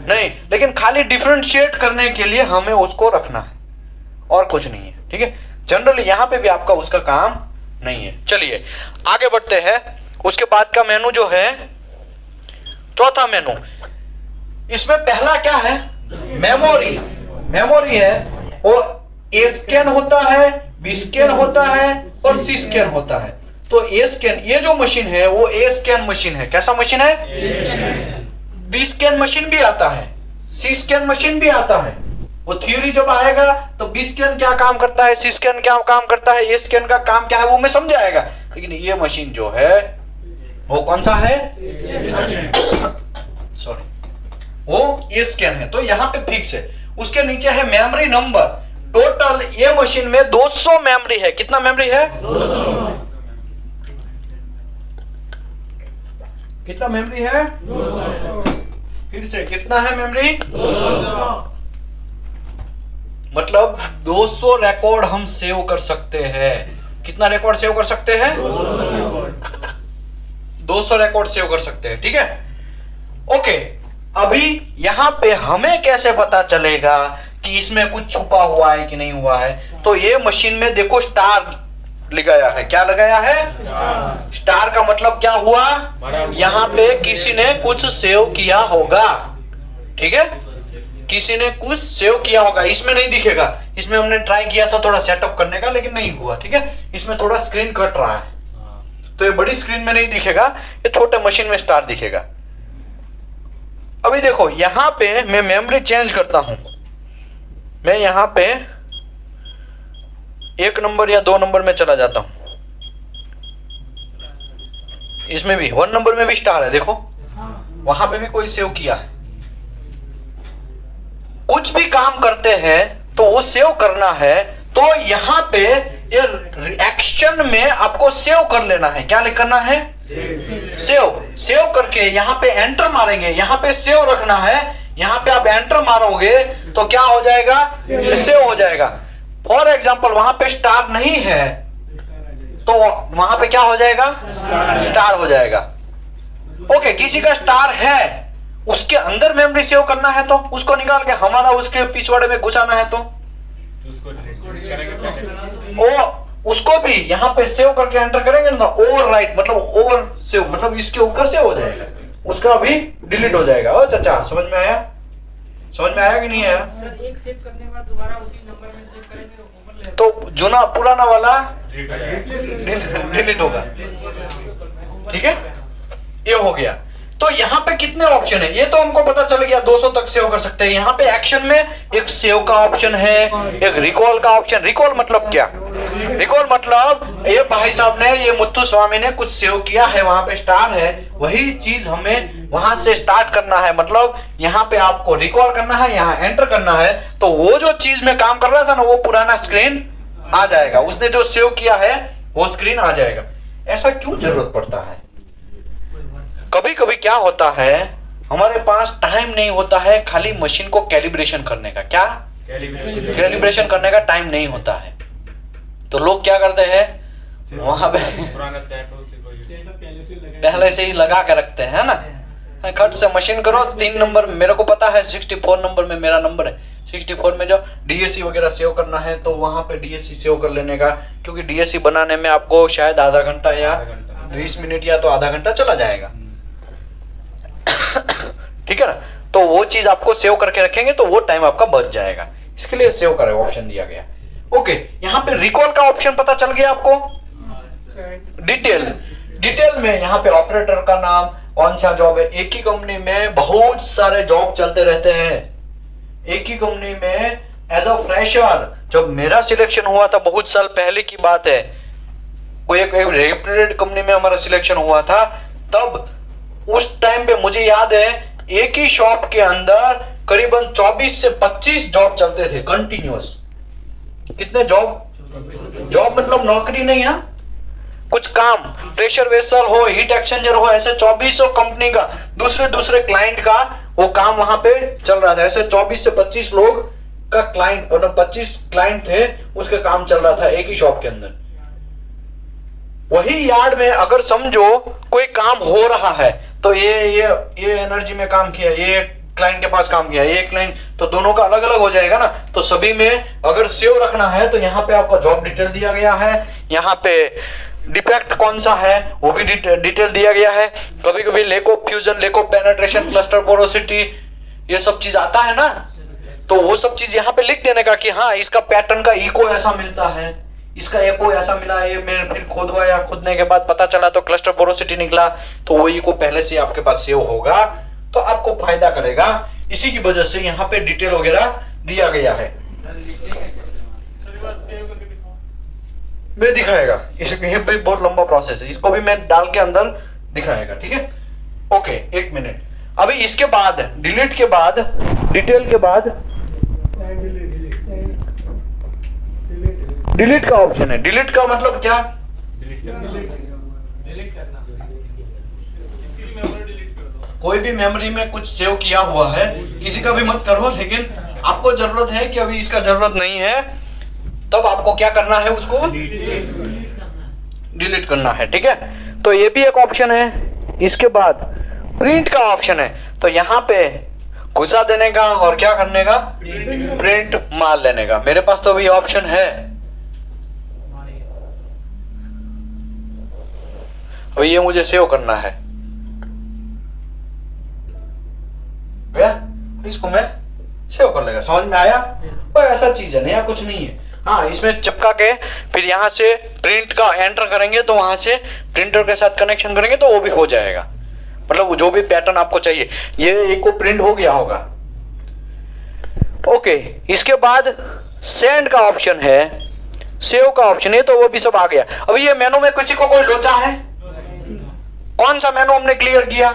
नहीं। लेकिन खाली डिफरेंशिएट करने के लिए हमें उसको रखना है और कुछ नहीं है, ठीक है। जनरली यहां पे भी आपका उसका काम नहीं है। चलिए आगे बढ़ते हैं। उसके बाद का मेनू जो है, चौथा मेनू, इसमें पहला क्या है, मेमोरी है। और ए स्कैन होता है, बी स्कैन होता है और सी स्कैन होता है। तो ए स्कैन, ये जो मशीन है वो ए स्कैन मशीन है। कैसा मशीन है? बी स्कैन मशीन भी आता है, सी स्कैन मशीन भी आता है। वो थ्योरी जब आएगा तो बी स्कैन क्या काम करता है, सी स्कैन क्या काम करता है, ए स्कैन का काम क्या है, वो मैं समझाएगा। लेकिन ये मशीन जो है वो कौन सा है, सॉरी, वो ए स्कैन है। तो यहाँ पे फिक्स है। उसके नीचे है मेमोरी नंबर। टोटल ये मशीन में 200 मेमोरी है। कितना मेमोरी है? 200। कितना मेमोरी है? 200। फिर से कितना है मेमोरी? 200। मतलब 200 रिकॉर्ड हम सेव कर सकते हैं। कितना रिकॉर्ड सेव कर सकते हैं? 200 रिकॉर्ड सेव कर सकते हैं, ठीक है। ओके, अभी यहां पे हमें कैसे पता चलेगा कि इसमें कुछ छुपा हुआ है कि नहीं हुआ है? तो ये मशीन में देखो स्टार लगाया है। क्या लगाया है? स्टार का मतलब क्या हुआ? यहाँ पे किसी ने कुछ सेव किया होगा, ठीक है। किसी ने कुछ सेव किया होगा, इसमें नहीं दिखेगा, इसमें हमने ट्राई किया था थोड़ा सेटअप करने का लेकिन नहीं हुआ, ठीक है। इसमें थोड़ा स्क्रीन कट रहा है, तो ये बड़ी स्क्रीन में नहीं दिखेगा, ये छोटे मशीन में स्टार दिखेगा। अभी देखो यहां पे मैं मेमोरी चेंज करता हूं, मैं यहां पे 1 नंबर या 2 नंबर में चला जाता हूं, इसमें भी 1 नंबर में भी स्टार है, देखो वहां पे भी कोई सेव किया है। कुछ भी काम करते हैं तो वो सेव करना है, तो यहां पे ये एक्शन में आपको सेव कर लेना है। क्या करना है? सेव करके यहां पे एंटर मारेंगे, यहां पे सेव रखना है, यहां पे आप एंटर मारोगे तो क्या हो जाएगा? सेव हो जाएगा। फॉर एग्जाम्पल वहां पे स्टार नहीं है तो वहां पे क्या हो जाएगा? स्टार हो जाएगा। ओके, किसी का स्टार है, उसके अंदर मेमोरी सेव करना है तो उसको निकाल के हमारा उसके पिछवाड़े में घुसाना है तो उसको भी यहाँ पे सेव करके एंटर करेंगे ना, ओवर राइट मतलब ओवर सेव मतलब इसके ऊपर से हो जाएगा, उसका भी डिलीट हो जाएगा। ओ चाचा समझ में आया? समझ में आया कि नहीं आया? सर एक सेव करने के बाद दोबारा उसी नंबर में सेव करेंगे तो जुना पुराना वाला डिलीट होगा, ठीक है। ये हो गया। तो यहाँ पे कितने ऑप्शन है ये तो हमको पता चल गया, 200 तक सेव कर सकते हैं। यहाँ पे एक्शन में एक सेव का ऑप्शन है, एक रिकॉल का ऑप्शन। रिकॉल मतलब क्या? रिकॉल मतलब ये भाई साहब ने, ये मुत्तु स्वामी ने कुछ सेव किया है, वहां पे स्टार है, वही चीज हमें वहां से स्टार्ट करना है। मतलब यहाँ पे आपको रिकॉल करना है, यहाँ एंटर करना है, तो वो जो चीज में काम कर रहा था ना वो पुराना स्क्रीन आ जाएगा, उसने जो सेव किया है वो स्क्रीन आ जाएगा। ऐसा क्यों जरूरत पड़ता है? कभी कभी क्या होता है, हमारे पास टाइम नहीं होता है खाली मशीन को कैलिब्रेशन करने का। क्या? कैलिब्रेशन करने का टाइम नहीं होता है, तो लोग क्या करते हैं वहां पे पहले से ही लगा के रखते हैं ना, खट से मशीन करो 3 नंबर। मेरे को पता है 64 नंबर में मेरा नंबर है, 64 में जो डीएससी वगैरह सेव करना है तो वहां पे डीएससी सेव कर लेने का, क्योंकि डीएससी बनाने में आपको शायद आधा घंटा या 20 मिनट या तो आधा घंटा चला जाएगा, ठीक है ना। तो वो चीज आपको सेव करके रखेंगे तो वो टाइम आपका बच जाएगा, इसके लिए सेव करें ऑप्शन दिया गया। ओके, यहाँ पे रिकॉल का ऑप्शन पता चल गया आपको। डिटेल में यहाँ पे ऑपरेटर का नाम, कौन सा जॉब है। एक ही कंपनी में बहुत सारे जॉब चलते रहते हैं, एक ही कंपनी में एज अ फ्रेशर जब मेरा सिलेक्शन हुआ था, बहुत साल पहले की बात है, कोई एक रेप्यूटेड कंपनी में हमारा सिलेक्शन हुआ था, तब उस टाइम पे मुझे याद है एक ही शॉप के अंदर करीबन 24 से 25 जॉब चलते थे कंटिन्यूअस। कितने जॉब मतलब नौकरी नहीं है, कुछ काम, प्रेशर वेसल हो, हीट एक्सचेंजर हो, ऐसे 24 कंपनी का दूसरे क्लाइंट का वो काम वहां पे चल रहा था। ऐसे 24 से 25 लोग का क्लाइंट, मतलब 25 क्लाइंट थे, उसके काम चल रहा था एक ही शॉप के अंदर। वही यार्ड में अगर समझो कोई काम हो रहा है तो ये एनर्जी में काम किया, ये क्लाइंट के पास काम किया, ये क्लाइंट, तो दोनों का अलग अलग हो जाएगा ना। तो सभी में अगर सेव रखना है तो यहाँ पे आपका जॉब डिटेल दिया गया है, यहाँ पे डिफेक्ट कौन सा है वो भी डिटेल दिया गया है। कभी कभी lake of fusion, lake of penetration, cluster porosity, ये सब चीज आता है ना, तो वो सब चीज यहाँ पे लिख देने का कि हाँ इसका पैटर्न का इको ऐसा मिलता है, इसका एको ऐसा मिला, ये मैंने फिर खोदवाया, खोदने के बाद पता चला तो क्लस्टर पोरोसिटी निकला, तो वो इको पहले से आपके पास सेव होगा तो आपको फायदा करेगा। इसी की वजह से यहाँ पे डिटेल वगैरह दिया गया है। मैं दिखाएगा ये भी बहुत लंबा प्रोसेस है, इसको भी मैं डाल के अंदर दिखाएगा, ठीक है। Okay, 1 minute. अभी इसके बाद डिलीट के बाद, डिटेल के बाद डिलीट का ऑप्शन है। डिलीट का मतलब क्या? डिलीट करना, किसी भी मेमोरी डिलीट कर दो। कोई भी मेमोरी में कुछ सेव किया हुआ है, किसी का भी मत करो, लेकिन आपको जरूरत है कि अभी इसका जरूरत नहीं है, तब आपको क्या करना है, उसको डिलीट करना है, ठीक है। तो ये भी एक ऑप्शन है। इसके बाद प्रिंट का ऑप्शन है, तो यहाँ पे घुसा देने का और क्या करने का, प्रिंट मार लेने का। मेरे पास तो अभी ऑप्शन है, अभी ये मुझे सेव करना है, इसको मैं सेव कर लेगा। समझ में आया? कोई ऐसा चीज है नया कुछ नहीं है। हाँ, इसमें चिपका के फिर यहाँ से प्रिंट का एंटर करेंगे तो वहां से प्रिंटर के साथ कनेक्शन करेंगे तो वो भी हो जाएगा। मतलब जो भी पैटर्न आपको चाहिए, ये एक को प्रिंट हो गया होगा। ओके, इसके बाद सेंड का ऑप्शन है, सेव का ऑप्शन है, तो वो भी सब आ गया। अभी ये मेनू में किसी को कोई लोचा है? कौन सा मेनू हमने क्लियर किया?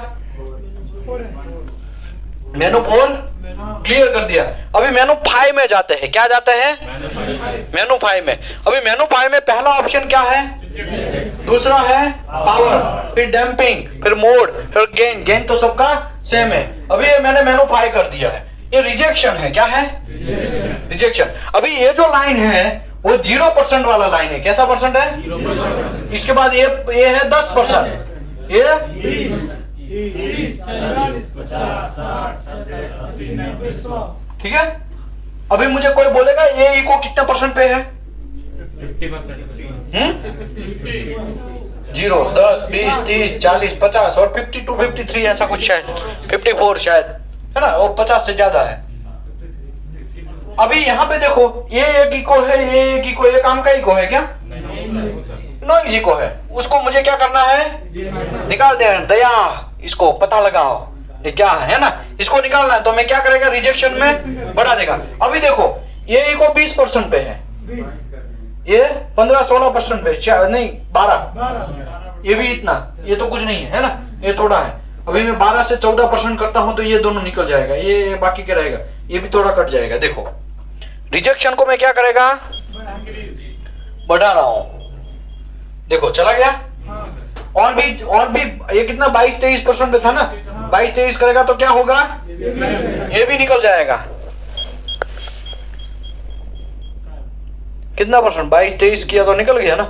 मेनू 4 क्लियर कर दिया। अभी मेनू 5 में जाते हैं। क्या जाते हैं? मेनू 5 में। अभी मेनू 5 में पहला ऑप्शन क्या है? दूसरा है पावर, फिर डैम्पिंग, फिर मोड, फिर गेन। गेन तो सबका सेम है। अभी ये मैंने मेनू 5 कर दिया है। ये रिजेक्शन है। क्या है? रिजेक्शन। अभी ये जो लाइन है वो 0% वाला लाइन है। कैसा परसेंट है? इसके बाद ये है 10%, ये ठीक है। अभी मुझे कोई बोलेगा ये इको कितने परसेंट पे है? 0, 10, 20, 30, 40, 50 और 52, 53 ऐसा कुछ शायद, 54 शायद, है ना? वो 50 से ज्यादा है। अभी यहाँ पे देखो, ये एक इको है, ये एक इको, ये काम का इको है क्या? नॉइज इको है। उसको मुझे क्या करना है? निकाल देना। दया, इसको पता लगाओ ये क्या है ना? इसको निकालना है तो मैं क्या करेगा? रिजेक्शन में बढ़ा देगा। अभी देखो, ये इको 20% पे है, ये 15-16% पे, नहीं 12, ये भी इतना, ये तो कुछ नहीं है ना, ये थोड़ा है। अभी मैं 12 से 14% करता हूं तो ये दोनों निकल जाएगा, ये बाकी क्या रहेगा? ये भी थोड़ा कट जाएगा। देखो, रिजेक्शन को मैं क्या करेगा? बढ़ा रहा हूं। देखो चला गया। और भी ये कितना 22-23% पे था ना? 22-23 करेगा तो क्या होगा? ये भी निकल जाएगा। कितना परसेंट? 22-23 किया तो निकल गया ना?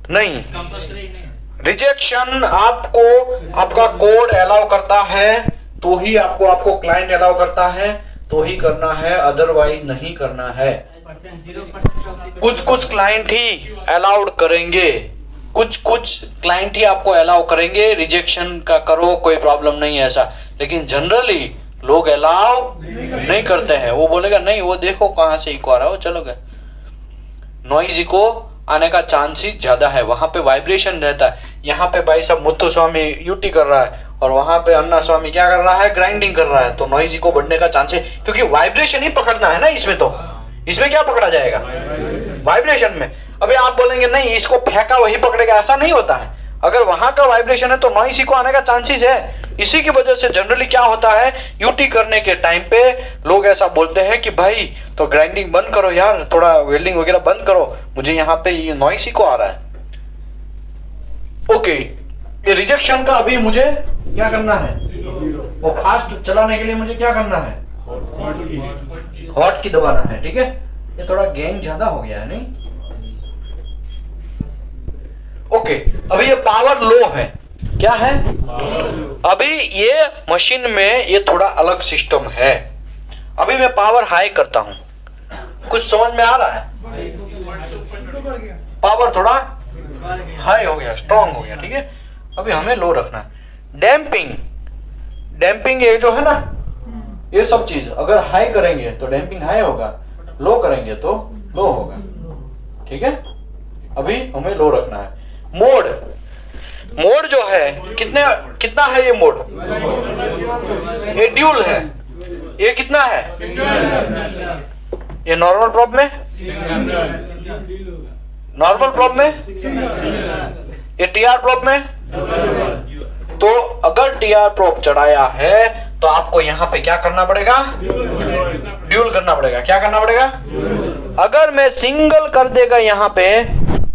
नहीं, रिजेक्शन आपको आपका कोड अलाउ करता है तो ही आपको क्लाइंट अलाउ करता है तो ही करना है, अदरवाइज नहीं करना है। कुछ क्लाइंट ही अलाउड करेंगे, कुछ क्लाइंट ही आपको अलाउ करेंगे रिजेक्शन का करो, कोई प्रॉब्लम नहीं है ऐसा। लेकिन जनरली लोग अलाउ नहीं करते हैं। वो बोलेगा नहीं, वो देखो कहां से इको आ रहा है, वो चलो गए। नॉइज इको आने का चांसेस ज्यादा है, वहां पे वाइब्रेशन रहता है। यहाँ पे भाई साहब मुत्तु स्वामी यूटी कर रहा है और वहां पे अन्ना स्वामी क्या कर रहा है? ग्राइंडिंग कर रहा है। तो नॉइज इको बढ़ने का चांस है, क्योंकि वाइब्रेशन ही पकड़ना है ना इसमें। तो इसमें क्या पकड़ा जाएगा? वाइब्रेशन में। अभी आप बोलेंगे नहीं, इसको फेंका वही पकड़ेगा, ऐसा नहीं होता है। अगर वहां का वाइब्रेशन है तो नॉइस इको आने का चांसेस है। इसी की वजह से जनरली क्या होता है, यूटी करने के टाइम पे लोग ऐसा बोलते हैं कि भाई तो ग्राइंडिंग बंद करो यार, थोड़ा वेल्डिंग वगैरह बंद करो, मुझे यहाँ पे ये नॉइस इको आ रहा है। ओके, ये रिजेक्शन का अभी मुझे क्या करना है? वो फास्ट चलाने के लिए मुझे क्या करना है? हॉट की दबाना है। ठीक है, ये थोड़ा गेन ज्यादा हो गया है नहीं? ओके, अभी ये पावर लो है। क्या है? अभी ये मशीन में ये थोड़ा अलग सिस्टम है। अभी मैं पावर हाई करता हूं, कुछ समझ में आ रहा है? पावर थोड़ा हाई हो गया, स्ट्रांग हो गया। ठीक है, अभी हमें लो रखना है। डैम्पिंग ये जो है ना, ये सब चीज अगर हाई करेंगे तो डैम्पिंग हाई होगा, लो करेंगे तो लो होगा। ठीक है, अभी हमें लो रखना है। मोड जो है कितना है? ये मोड, ये ड्यूल है। ये कितना है? ये नॉर्मल प्रॉब में, नॉर्मल प्रॉब में, ये टीआर प्रॉब में। तो अगर टीआर प्रॉब चढ़ाया है तो आपको यहाँ पे क्या करना पड़ेगा? ड्यूल करना पड़ेगा। क्या करना पड़ेगा? अगर मैं सिंगल कर देगा यहाँ पे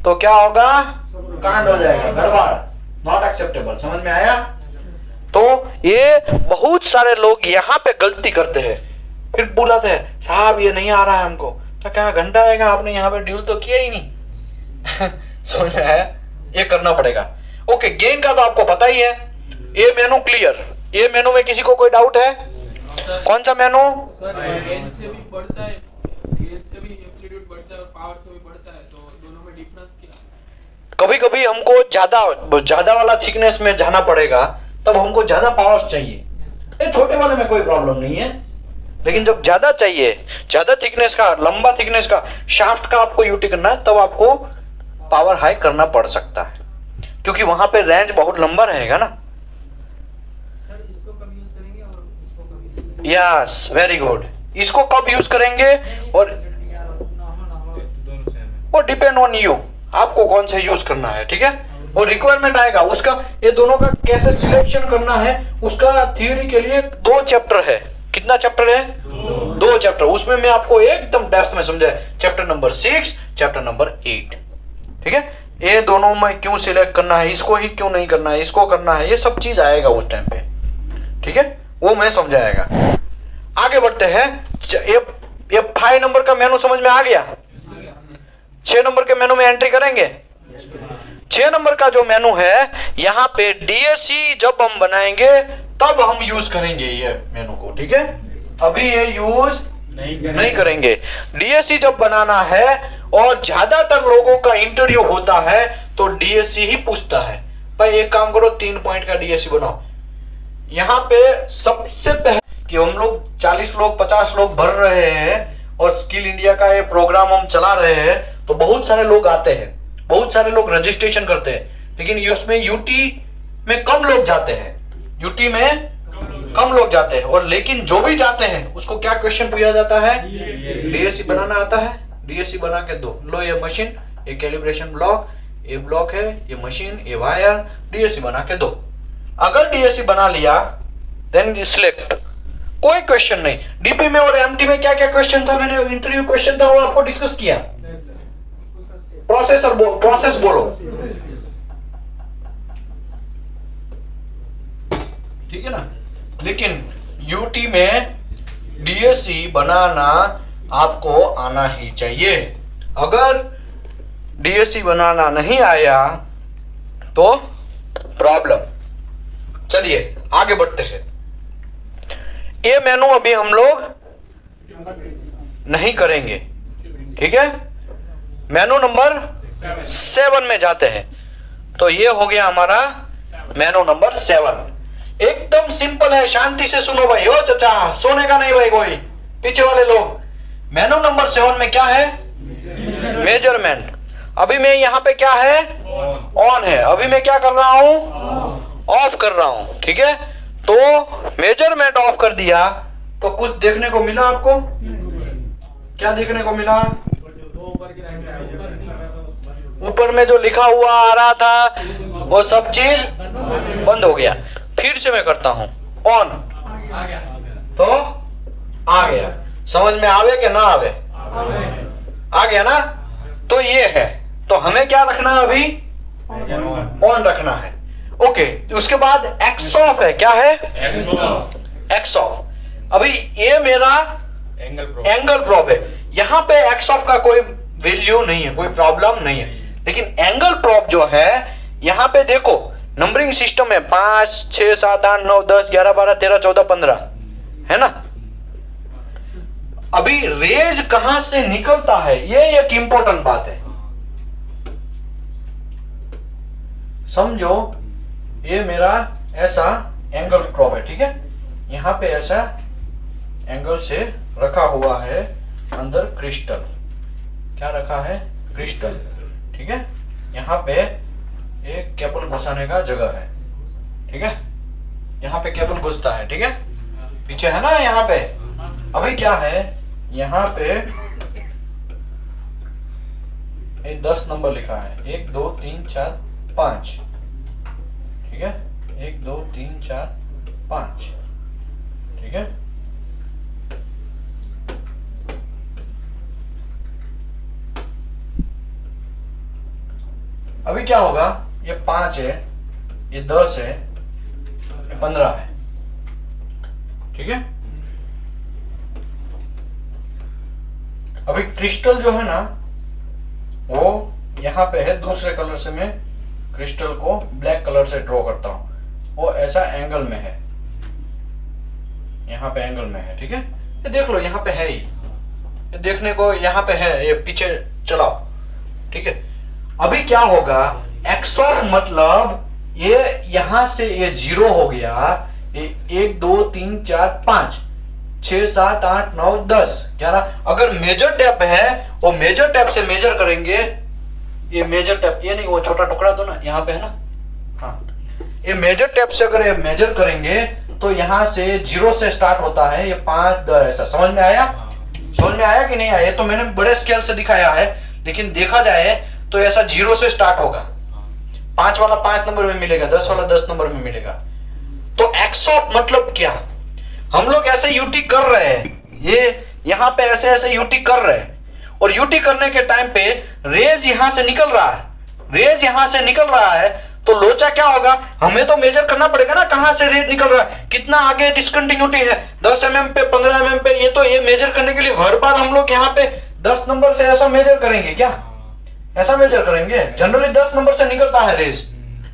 तो क्या होगा? कांड हो जाएगा, गड़बड़, नॉट एक्सेप्टेबल। समझ में आया? तो ये बहुत सारे लोग यहाँ पे गलती करते हैं, फिर बुलाते हैं साहब ये नहीं आ रहा है हमको। तो क्या घंटा आएगा, आपने यहाँ पे ड्यूल तो किया ही नहीं। समझ में आया? ये करना पड़ेगा। ओके, गेन का तो आपको पता ही है। ये मेनू क्लियर। ये मेनू में किसी को कोई डाउट है? कौन सा मेनू? गेन से भी बढ़ता है, गेन से भी एम्पलीट्यूड बढ़ता है और पावर से भी बढ़ता है, तो दोनों में डिफरेंस क्या है? कभी कभी हमको ज्यादा वाला थिकनेस में जाना पड़ेगा, तब हमको ज्यादा पावर्स चाहिए। ये छोटे वाले में कोई प्रॉब्लम नहीं है, लेकिन जब ज्यादा चाहिए, ज्यादा थिकनेस का, लंबा थिकनेस का शाफ्ट का आपको यूटी करना है, तब आपको पावर हाई करना पड़ सकता है, क्योंकि वहां पे रेंज बहुत लंबा रहेगा ना। सर इसको कब यूज करेंगे और इसको कब यूज करेंगे? Yes, very good. इसको कब यूज करेंगे और वो डिपेंड ऑन यू, आपको कौन सा यूज करना है, ठीक है। और रिक्वायरमेंट आएगा उसका, ये दोनों का कैसे सिलेक्शन करना है उसका थ्योरी के लिए 2 चैप्टर है। कितना चैप्टर है? 2 चैप्टर। उसमें मैं आपको एकदम डेप्थ में समझाया, चैप्टर नंबर 6, चैप्टर नंबर 8, ठीक है। ये दोनों में क्यों सिलेक्ट करना है, इसको ही क्यों नहीं करना है, इसको करना है, ये सब चीज आएगा उस टाइम पे, ठीक है, वो मैं समझाएगा। आगे बढ़ते हैं। ये 5 नंबर का मेनू समझ में आ गया। 6 नंबर के मेनू में एंट्री करेंगे। 6 नंबर का जो मेनू है, यहाँ पे डीएससी जब हम बनाएंगे तब हम यूज करेंगे ये मेनू को, ठीक है। अभी ये यूज नहीं करेंगे। डीएससी जब बनाना है और ज्यादातर लोगों का इंटरव्यू होता है तो डीएससी ही पूछता है, भाई एक काम करो 3 पॉइंट का डीएससी बनाओ। यहाँ पे सबसे पहले कि हम लोग 40 लोग 50 लोग भर रहे हैं और स्किल इंडिया का ये प्रोग्राम हम चला रहे हैं, तो बहुत सारे लोग आते हैं, बहुत सारे लोग रजिस्ट्रेशन करते हैं, लेकिन उसमें यूटी में कम लोग जाते हैं, यूटी में कम लोग जाते हैं। और लेकिन जो भी जाते हैं उसको क्या क्वेश्चन पूछा जाता है? डीएससी बनाना आता है, डीएससी बना के दो। लो ये मशीन, ये कैलिब्रेशन ब्लॉक, ये ब्लॉक है, ये मशीन, ये वायर, डीएससी बना के दो। अगर डीएससी बना लिया देन सिलेक्ट, कोई क्वेश्चन नहीं। डीपी में और एमटी में क्या क्या क्वेश्चन था, मैंने इंटरव्यू क्वेश्चन था वो आपको डिस्कस किया। प्रोसेस बोलो, ठीक है ना। लेकिन यूटी में डीएससी बनाना आपको आना ही चाहिए। अगर डीएससी बनाना नहीं आया तो प्रॉब्लम। चलिए आगे बढ़ते हैं। ये मेनू अभी हम लोग नहीं करेंगे, ठीक है। मेनू नंबर 7 में जाते हैं। तो ये हो गया हमारा मेनू नंबर 7। एकदम सिंपल है, शांति से सुनो भाई। ओ चचा, सोने का नहीं भाई कोई, पीछे वाले लोग। मेनू नंबर 7 में क्या है? मेजरमेंट। अभी मैं यहाँ पे क्या है? ऑन है। अभी मैं क्या कर रहा हूँ? ऑफ कर रहा हूँ, ठीक है। तो मेजरमेंट ऑफ कर दिया तो कुछ देखने को मिला आपको? क्या देखने को मिला? ऊपर में जो लिखा हुआ आ रहा था वो सब चीज बंद हो गया। फिर से मैं करता हूं ऑन, तो आ गया। समझ में आवे कि ना आवे? आ गया ना। तो ये है, तो हमें क्या रखना है अभी? ऑन रखना है। ओके, उसके बाद एक्स ऑफ है। क्या है? X of. अभी ये मेरा एंगल प्रोब है। यहाँ पे एक्स ऑफ का कोई वैल्यू नहीं है, कोई प्रॉब्लम नहीं है। लेकिन एंगल प्रोब जो है, यहाँ पे देखो नंबरिंग सिस्टम है 5 6 7 8 9 10 11 12 13 14 15, है ना। अभी रेज कहां से निकलता है ये एक इंपॉर्टेंट बात है, समझो। ये मेरा ऐसा एंगल प्रोब है, ठीक है। यहां पे ऐसा एंगल से रखा हुआ है अंदर क्रिस्टल। क्या रखा है? क्रिस्टल, ठीक है। यहाँ पे एक केबल घुसाने का जगह है, ठीक है। यहाँ पे केबल घुसता है, ठीक है। पीछे है ना यहाँ पे। अभी क्या है, यहाँ पे 10 नंबर लिखा है, 1 2 3 4 5, ठीक है। 1 2 3 4 5, ठीक है। अभी क्या होगा, ये 5 है, ये 10 है, ये 15 है, ठीक है। अभी क्रिस्टल जो है ना वो यहाँ पे है, दूसरे कलर से मैं क्रिस्टल को ब्लैक कलर से ड्रॉ करता हूं। वो ऐसा एंगल में है, यहाँ पे एंगल में है, ठीक है। ये देख लो यहाँ पे है ही, ये देखने को यहाँ पे है, ये पीछे चलाओ, ठीक है। अभी क्या होगा, एक्स ऑफ मतलब ये यहां से ये 0 हो गया, 1 2 3 4 5 6 7 8 9 10 11। अगर मेजर टेप है वो मेजर टेप से मेजर करेंगे, ये मेजर टेप, ये नहीं वो छोटा टुकड़ा दो ना, यहाँ पे है ना, हाँ, ये मेजर टेप से अगर ये मेजर करेंगे तो यहाँ से 0 से स्टार्ट होता है, ये 5 10 ऐसा। समझ में आया? समझ में आया कि नहीं आया? तो मैंने बड़े स्केल से दिखाया है, लेकिन देखा जाए तो ऐसा 0 से स्टार्ट होगा। 5 वाला 5 नंबर में मिलेगा, 10 वाला 10 नंबर में मिलेगा। तो एक्सॉप मतलब क्या? हम लोग ऐसे यूटी कर रहे हैं, ये यहाँ पे ऐसे ऐसे यूटी कर रहे हैं, और यूटी करने के टाइम पे रेज यहां से निकल रहा है, रेज यहां से निकल रहा है, तो लोचा क्या होगा? हमें तो मेजर करना पड़ेगा ना, कहां से रेज निकल रहा है, कितना आगे डिसकंटिन्यूटी है, 10 mm पे 15 mm पे। ये तो ये मेजर करने के लिए हर बार हम लोग यहाँ पे 10 नंबर से ऐसा मेजर करेंगे क्या? ऐसा मेजर करेंगे? जनरली 10 नंबर से निकलता है रेज।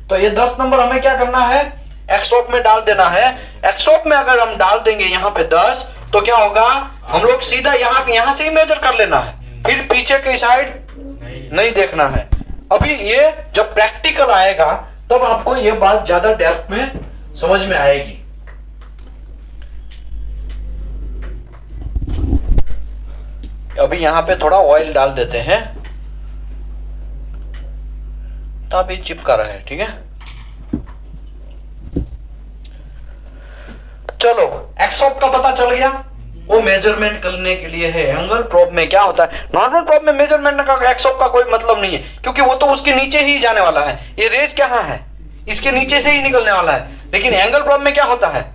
तो ये 10 नंबर हमें क्या करना है? एक्सॉप में डाल देना है। एक्सॉप में अगर हम डाल देंगे यहाँ पे 10, तो क्या होगा? हम लोग सीधा यहाँ से ही मेजर कर लेना है, फिर पीछे की साइड नहीं देखना है। अभी ये जब प्रैक्टिकल आएगा तब आपको ये बात ज्यादा डेप्थ में समझ में आएगी। अभी यहाँ पे थोड़ा ऑयल डाल देते हैं, तो अभी चिपका रहा है, ठीक है। चलो, एक्सॉप का पता चल गया, वो मेजरमेंट करने के लिए है। एंगल प्रोब में क्या होता है? नॉर्मल प्रोब में मेजरमेंट का एक्सॉप का कोई मतलब नहीं है, क्योंकि वो तो उसके नीचे ही जाने वाला है। ये रेज कहाँ है? इसके नीचे से ही निकलने वाला है। लेकिन एंगल प्रोब में क्या होता है?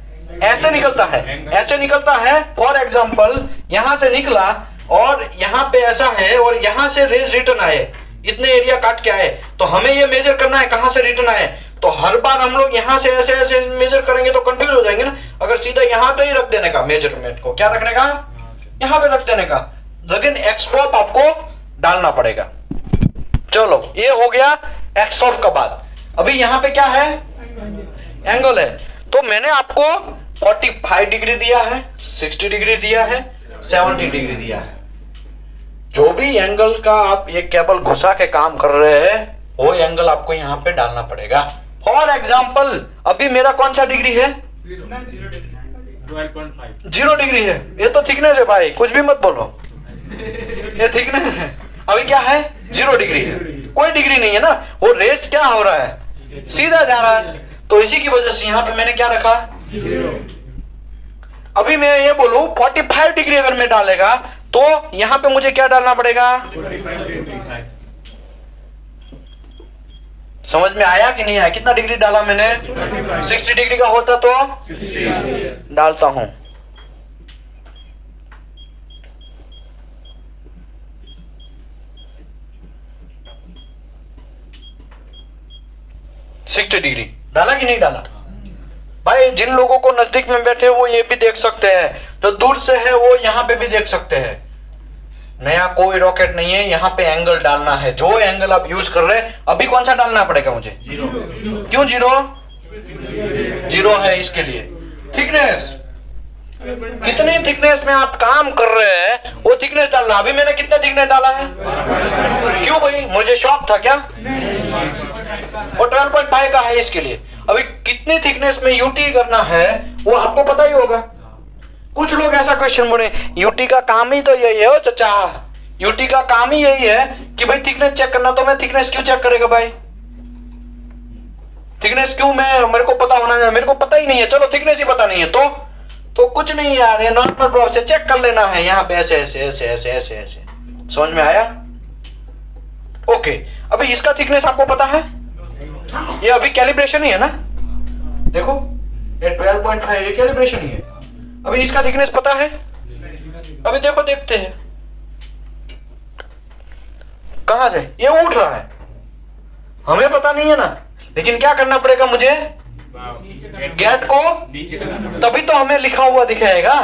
ऐसे निकलता है, ऐसे निकलता है। फॉर एग्जाम्पल यहां से निकला और यहाँ पे ऐसा है, और यहाँ से रेज रिटर्न आए, इतने एरिया काट के आए, तो हमें ये मेजर करना है कहां से रिटर्न आए। तो हर बार हम लोग यहाँ से ऐसे ऐसे मेजर करेंगे तो कंफ्यूज हो जाएंगे ना। अगर सीधा यहाँ पे ही रख देने का, मेजरमेंट को क्या रखने का? यहाँ पे रख देने का, लेकिन एक्सॉप आपको डालना पड़ेगा। चलो, ये हो गया एक्सॉप का बात। अभी यहाँ पे क्या है? एंगल है। तो मैंने आपको 45 डिग्री दिया है, 60 डिग्री दिया है, 70 डिग्री दिया है। जो भी एंगल का आप ये केबल घुसा के काम कर रहे हैं, वो एंगल आपको यहाँ पे डालना पड़ेगा। फॉर एग्जाम्पल अभी मेरा कौन सा डिग्री है? 0 डिग्री है। ये तो थिकनेस है भाई, कुछ भी मत बोलो, ये थिकनेस है। अभी क्या है? 0 डिग्री है, कोई डिग्री नहीं है ना। वो रेस क्या हो रहा है? सीधा जा रहा है। तो इसी की वजह से यहाँ पे मैंने क्या रखा? 0। अभी मैं ये बोलूं 45 डिग्री अगर मैं डालेगा, तो यहाँ पे मुझे क्या डालना पड़ेगा? 45। समझ में आया कि नहीं आया? कितना डिग्री डाला मैंने? 60 डिग्री का होता तो 60 डालता हूं। डिग्री डाला कि नहीं डाला? भाई जिन लोगों को नजदीक में बैठे वो ये भी देख सकते हैं, जो दूर से है वो यहाँ पे भी देख सकते हैं। नया कोई रॉकेट नहीं है, यहाँ पे एंगल डालना है। जो एंगल आप यूज कर रहे हैं, अभी कौन सा डालना पड़ेगा मुझे? 0। क्यों 0? 0 है इसके लिए। थिकनेस, कितनी थिकनेस में आप काम कर रहे हैं वो थिकनेस डालना। अभी मैंने कितना थिकनेस डाला है? क्यों भाई, मुझे शौक था क्या? वो 12.5 का है इसके लिए। अभी कितनी थिकनेस में यूटी करना है वो आपको पता ही होगा। कुछ लोग ऐसा क्वेश्चन बोले, यूटी का काम ही तो यही है। ओ चचा, यूटी का काम ही यही है कि भाई थिकनेस चेक करना। तो मैं थिकनेस क्यों चेक करेगा भाई? थिकनेस क्यों मेरे को पता होना है? मेरे को पता ही नहीं है। चलो थिकनेस ही पता नहीं है तो कुछ नहीं यार, ये नॉर्मल प्रोब से चेक कर लेना है। यहाँ पे ऐसे ऐसे ऐसे ऐसे ऐसे ऐसे। समझ में आया? ओके, अभी इसका थिकनेस आपको पता है? ये अभी कैलिब्रेशन ही है ना। देखो ये 12.5 ये कैलिब्रेशन ही है। अभी इसका थिकनेस पता है? अभी देखो, देखते हैं कहां से ये उठ रहा है, हमें पता नहीं है ना। लेकिन क्या करना पड़ेगा मुझे? गेट को, तभी तो हमें लिखा हुआ दिखाएगा।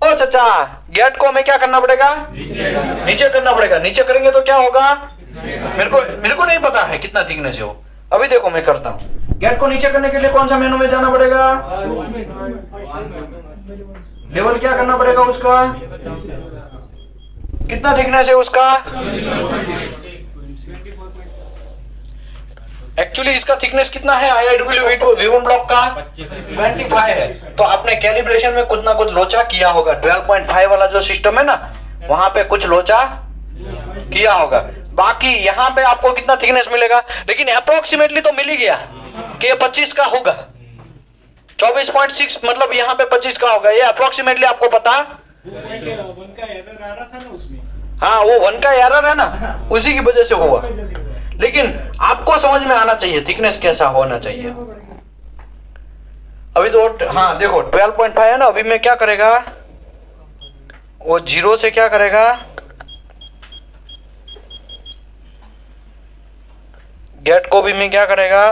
ओ चचा, गेट को हमें क्या करना पड़ेगा? नीचे करना पड़ेगा। नीचे करेंगे तो क्या होगा? मेरे को नहीं पता है कितना थिकनेस है वो। अभी देखो मैं करता हूँ। गेट को नीचे करने के लिए कौन सा मेनू में जाना पड़ेगा? लेवल क्या करना पड़ेगा उसका? कितना थिकनेस है उसका? एक्चुअली इसका थिकनेस कितना है IIW V1 ब्लॉक का 25 है। तो आपने कैलिब्रेशन में कुछ ना कुछ लोचा किया होगा। 12.5 वाला जो सिस्टम है ना, वहां पे कुछ लोचा किया होगा। बाकी यहाँ पे आपको कितना थिकनेस मिलेगा, लेकिन अप्रोक्सीमेटली तो मिल ही गया कि ये 25 का होगा। 24.6 मतलब यहाँ पे 25 का होगा, ये अप्रोक्सीमेटली आपको पता। हाँ, वो 1 का एरर है ना, उसी की वजह से हुआ। लेकिन आपको समझ में आना चाहिए थिकनेस कैसा होना चाहिए। अभी तो हाँ देखो 12.5 है ना, अभी मैं क्या करेगा, वो 0 से क्या करेगा, गेट को भी मैं क्या करेगा,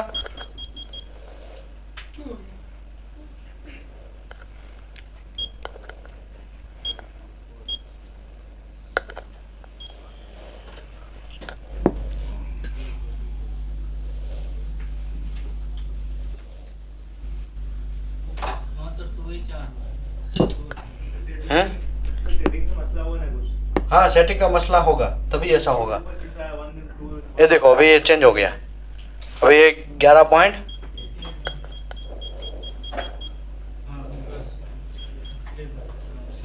हाँ सेटिंग का मसला होगा तभी ऐसा होगा। ये देखो अभी ये चेंज हो गया, अभी ये 11 पॉइंट,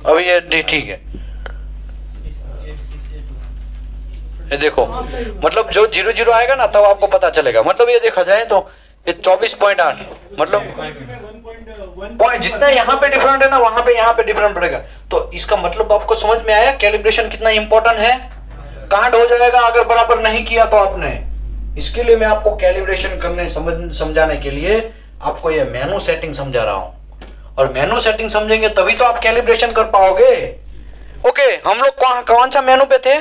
अभी ये ठीक है। ये देखो मतलब जो 00 आएगा ना तब आपको पता चलेगा। मतलब ये देखा जाए तो ये 24.8 मतलब पॉइंट जितना यहाँ पे डिफरेंट है ना, वहां पे यहाँ पे डिफरेंट पड़ेगा। तो इसका मतलब आपको समझ में आया कैलिब्रेशन कितना इंपॉर्टेंट है। कांट हो जाएगा अगर बराबर नहीं किया तो आपने। इसके लिए मैं आपको कैलिब्रेशन करने समझाने के लिए आपको ये मेनू सेटिंग समझा रहा हूं, और मेनू सेटिंग समझेंगे तभी तो आप कैलिब्रेशन कर पाओगे। ओके, हम लोग कौन सा मेनू पे थे,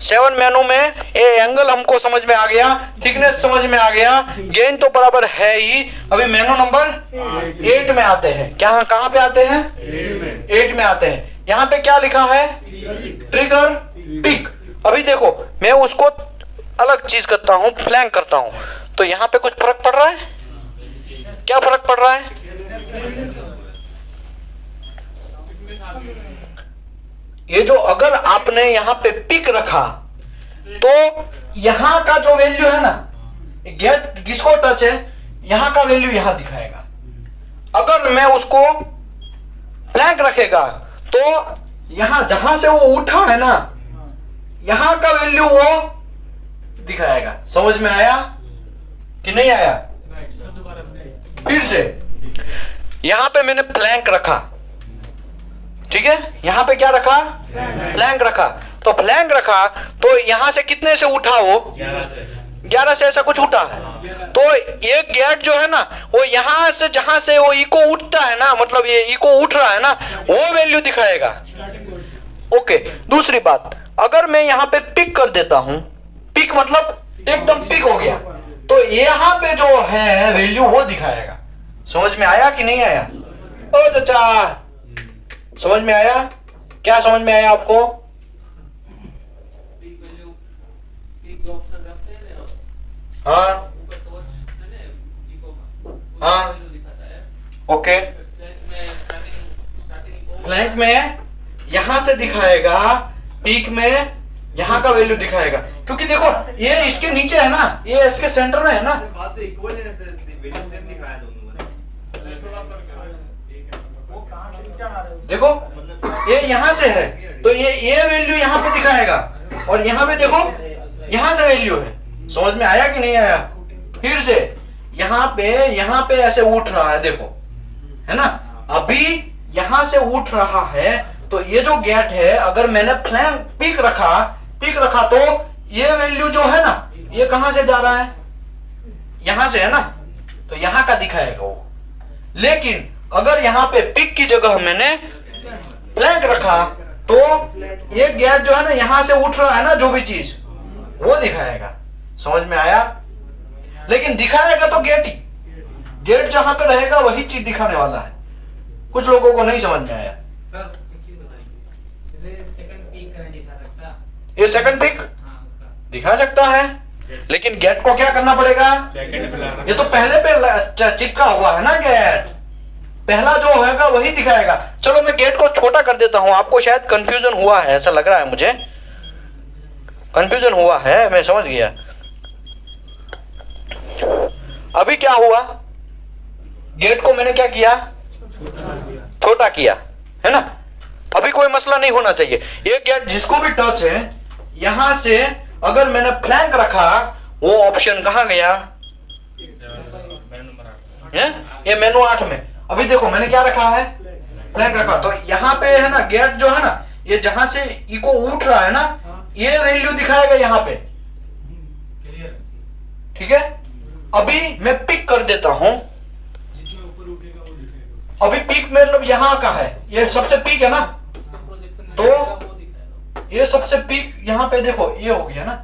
7 मेनू में। ये एंगल हमको समझ में आ गया, थिकनेस समझ में आ गया, गेन तो बराबर है ही। अभी मेनू नंबर 8 में आते हैं। क्या कहां पे आते हैं, 8 में आते हैं। यहाँ पे क्या लिखा है, ट्रिगर पिक। अभी देखो मैं उसको अलग चीज करता हूँ, फ्लैंक करता हूँ, तो यहाँ पे कुछ फर्क पड़ रहा है। क्या फर्क पड़ रहा है, ये जो अगर आपने यहाँ पे पिक रखा तो यहाँ का जो वैल्यू है ना, गेट किसको टच है, यहाँ का वैल्यू यहाँ दिखाएगा। अगर मैं उसको फ्लैंक रखेगा तो यहाँ जहां से वो उठा है ना, यहाँ का वैल्यू वो दिखाएगा। समझ में आया कि नहीं आया, फिर से यहाँ पे मैंने फ्लैंक रखा, ठीक है, यहाँ पे क्या रखा, फ्लैंक रखा। तो फ्लैंक रखा तो यहाँ से कितने से उठा, वो 11 से ऐसा कुछ उठा है। तो एक गेट जो है ना, वो यहाँ से जहां से वो इको उठता है ना, मतलब ये इको उठ रहा है ना, वो वैल्यू दिखाएगा। ओके, दूसरी बात, अगर मैं यहाँ पे पिक कर देता हूं, पिक मतलब एकदम पिक हो गया, तो यहाँ पे जो है वैल्यू वो दिखाएगा। समझ में आया कि नहीं आया, ओ चाचा समझ में आया, क्या समझ में आया आपको। हाँ हाँ ओके, फ्लैंक में यहां से दिखाएगा, पीक में यहां का वैल्यू दिखाएगा। क्योंकि देखो ये इसके नीचे है ना, ये इसके सेंटर में है ना। देखो ये यहां से है तो ये वैल्यू यहां पे दिखाएगा, और यहां पे देखो यहां से वैल्यू है। समझ में आया कि नहीं आया। फिर से यहाँ पे ऐसे उठ रहा है, देखो है ना, अभी यहां से उठ रहा है। तो ये जो गेट है, अगर मैंने फ्लैंक पिक रखा तो ये वैल्यू जो है ना, ये कहां से जा रहा है, यहां से है ना, तो यहां का दिखाएगा वो। लेकिन अगर यहाँ पे पिक की जगह मैंने फ्लैंक रखा तो ये गेट जो है ना, यहां से उठ रहा है ना, जो भी चीज वो दिखाएगा। समझ में आया। लेकिन दिखाएगा तो गेट ही, गेट जहां पे रहेगा वही चीज दिखाने वाला है। कुछ लोगों को नहीं समझ में आया। ये सेकंड पिक दिखा सकता है, लेकिन गेट को क्या करना पड़ेगा, ये तो पहले पे चिपका हुआ है ना गेट, पहला जो होगा वही दिखाएगा। चलो मैं गेट को छोटा कर देता हूं, आपको शायद कंफ्यूजन हुआ है ऐसा लग रहा है मुझे। कंफ्यूजन हुआ है, मैं समझ गया। अभी क्या हुआ, गेट को मैंने क्या किया, छोटा किया, है ना। अभी कोई मसला नहीं होना चाहिए। ये गेट जिसको भी टच है, यहां से अगर मैंने फ्लैंक रखा, वो ऑप्शन कहां गया है, ये मेनू 8 में। अभी देखो मैंने क्या रखा है, फ्लैंक रखा। तो यहाँ पे है ना गेट जो है ना, ये जहां से इको उठ रहा है ना, ये वैल्यू दिखाएगा यहाँ पे, ठीक है। अभी मैं पिक कर देता हूं, अभी पिक मतलब यहाँ का है, ये सबसे पिक है ना, तो ये सबसे पिक यहाँ पे देखो ये हो गया ना,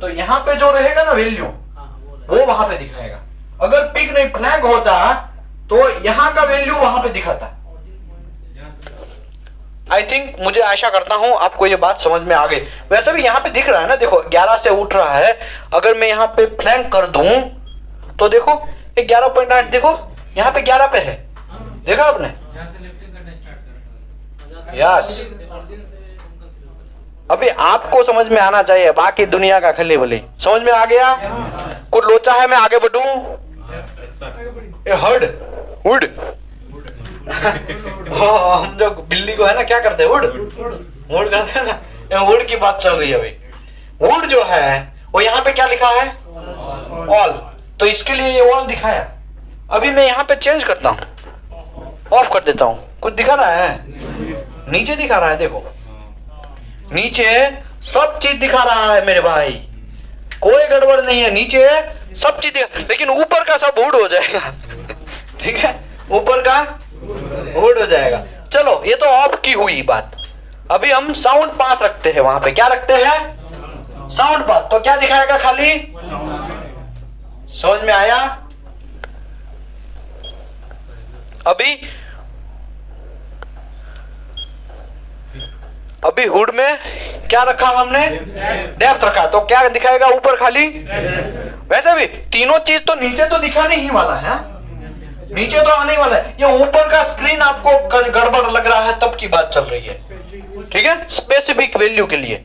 तो यहाँ पे जो रहेगा ना वैल्यू, वो वहां पे दिखाएगा। अगर पिक नहीं फ्लैग होता तो यहाँ का वैल्यू वहां पे दिखाता। आई थिंक, मुझे आशा करता हूं आपको ये बात समझ में आ गई। वैसे भी यहाँ पे दिख रहा है ना, देखो 11 से उठ रहा है। अगर मैं यहाँ पे फ्लैंक कर दूं तो देखो 11.8, देखो यहाँ पे 11 पे है, देखा आपने। यस, अभी आपको समझ में आना चाहिए, बाकी दुनिया का खली भली समझ में आ गया। कुछ लोचा है, मैं आगे बढ़ूं। हर्ड वुड हम जो बिल्ली को है ना क्या करते हैं, वुड वुड करते हैं ना, ये वुड की बात चल रही है भाई। वुड जो है वो यहाँ पे क्या लिखा है, ऑल, तो इसके लिए ये ऑल दिखाया। अभी मैं यहाँ पे चेंज करता हूँ, ऑफ कर देता हूँ। कुछ दिखा रहा है, नीचे दिखा रहा है, देखो नीचे सब चीज दिखा रहा है मेरे भाई, कोई गड़बड़ नहीं है, नीचे सब चीज लेकिन ऊपर का सब वुड हो जाएगा ठीक है, ऊपर का वुड हो जाएगा। चलो ये तो ऑफ की हुई बात। अभी हम साउंड पाथ रखते हैं, वहां पे क्या रखते हैं, साउंड पाथ। तो क्या दिखाएगा, खाली समझ में आया। अभी हुड में क्या रखा हमने, डेप्थ रखा, तो क्या दिखाएगा ऊपर खाली। वैसे भी तीनों चीज तो नीचे तो दिखाने ही वाला है, नीचे तो आने वाला है। ये ऊपर का स्क्रीन आपको गड़बड़ लग रहा है तब की बात चल रही है, ठीक है, स्पेसिफिक वैल्यू के लिए।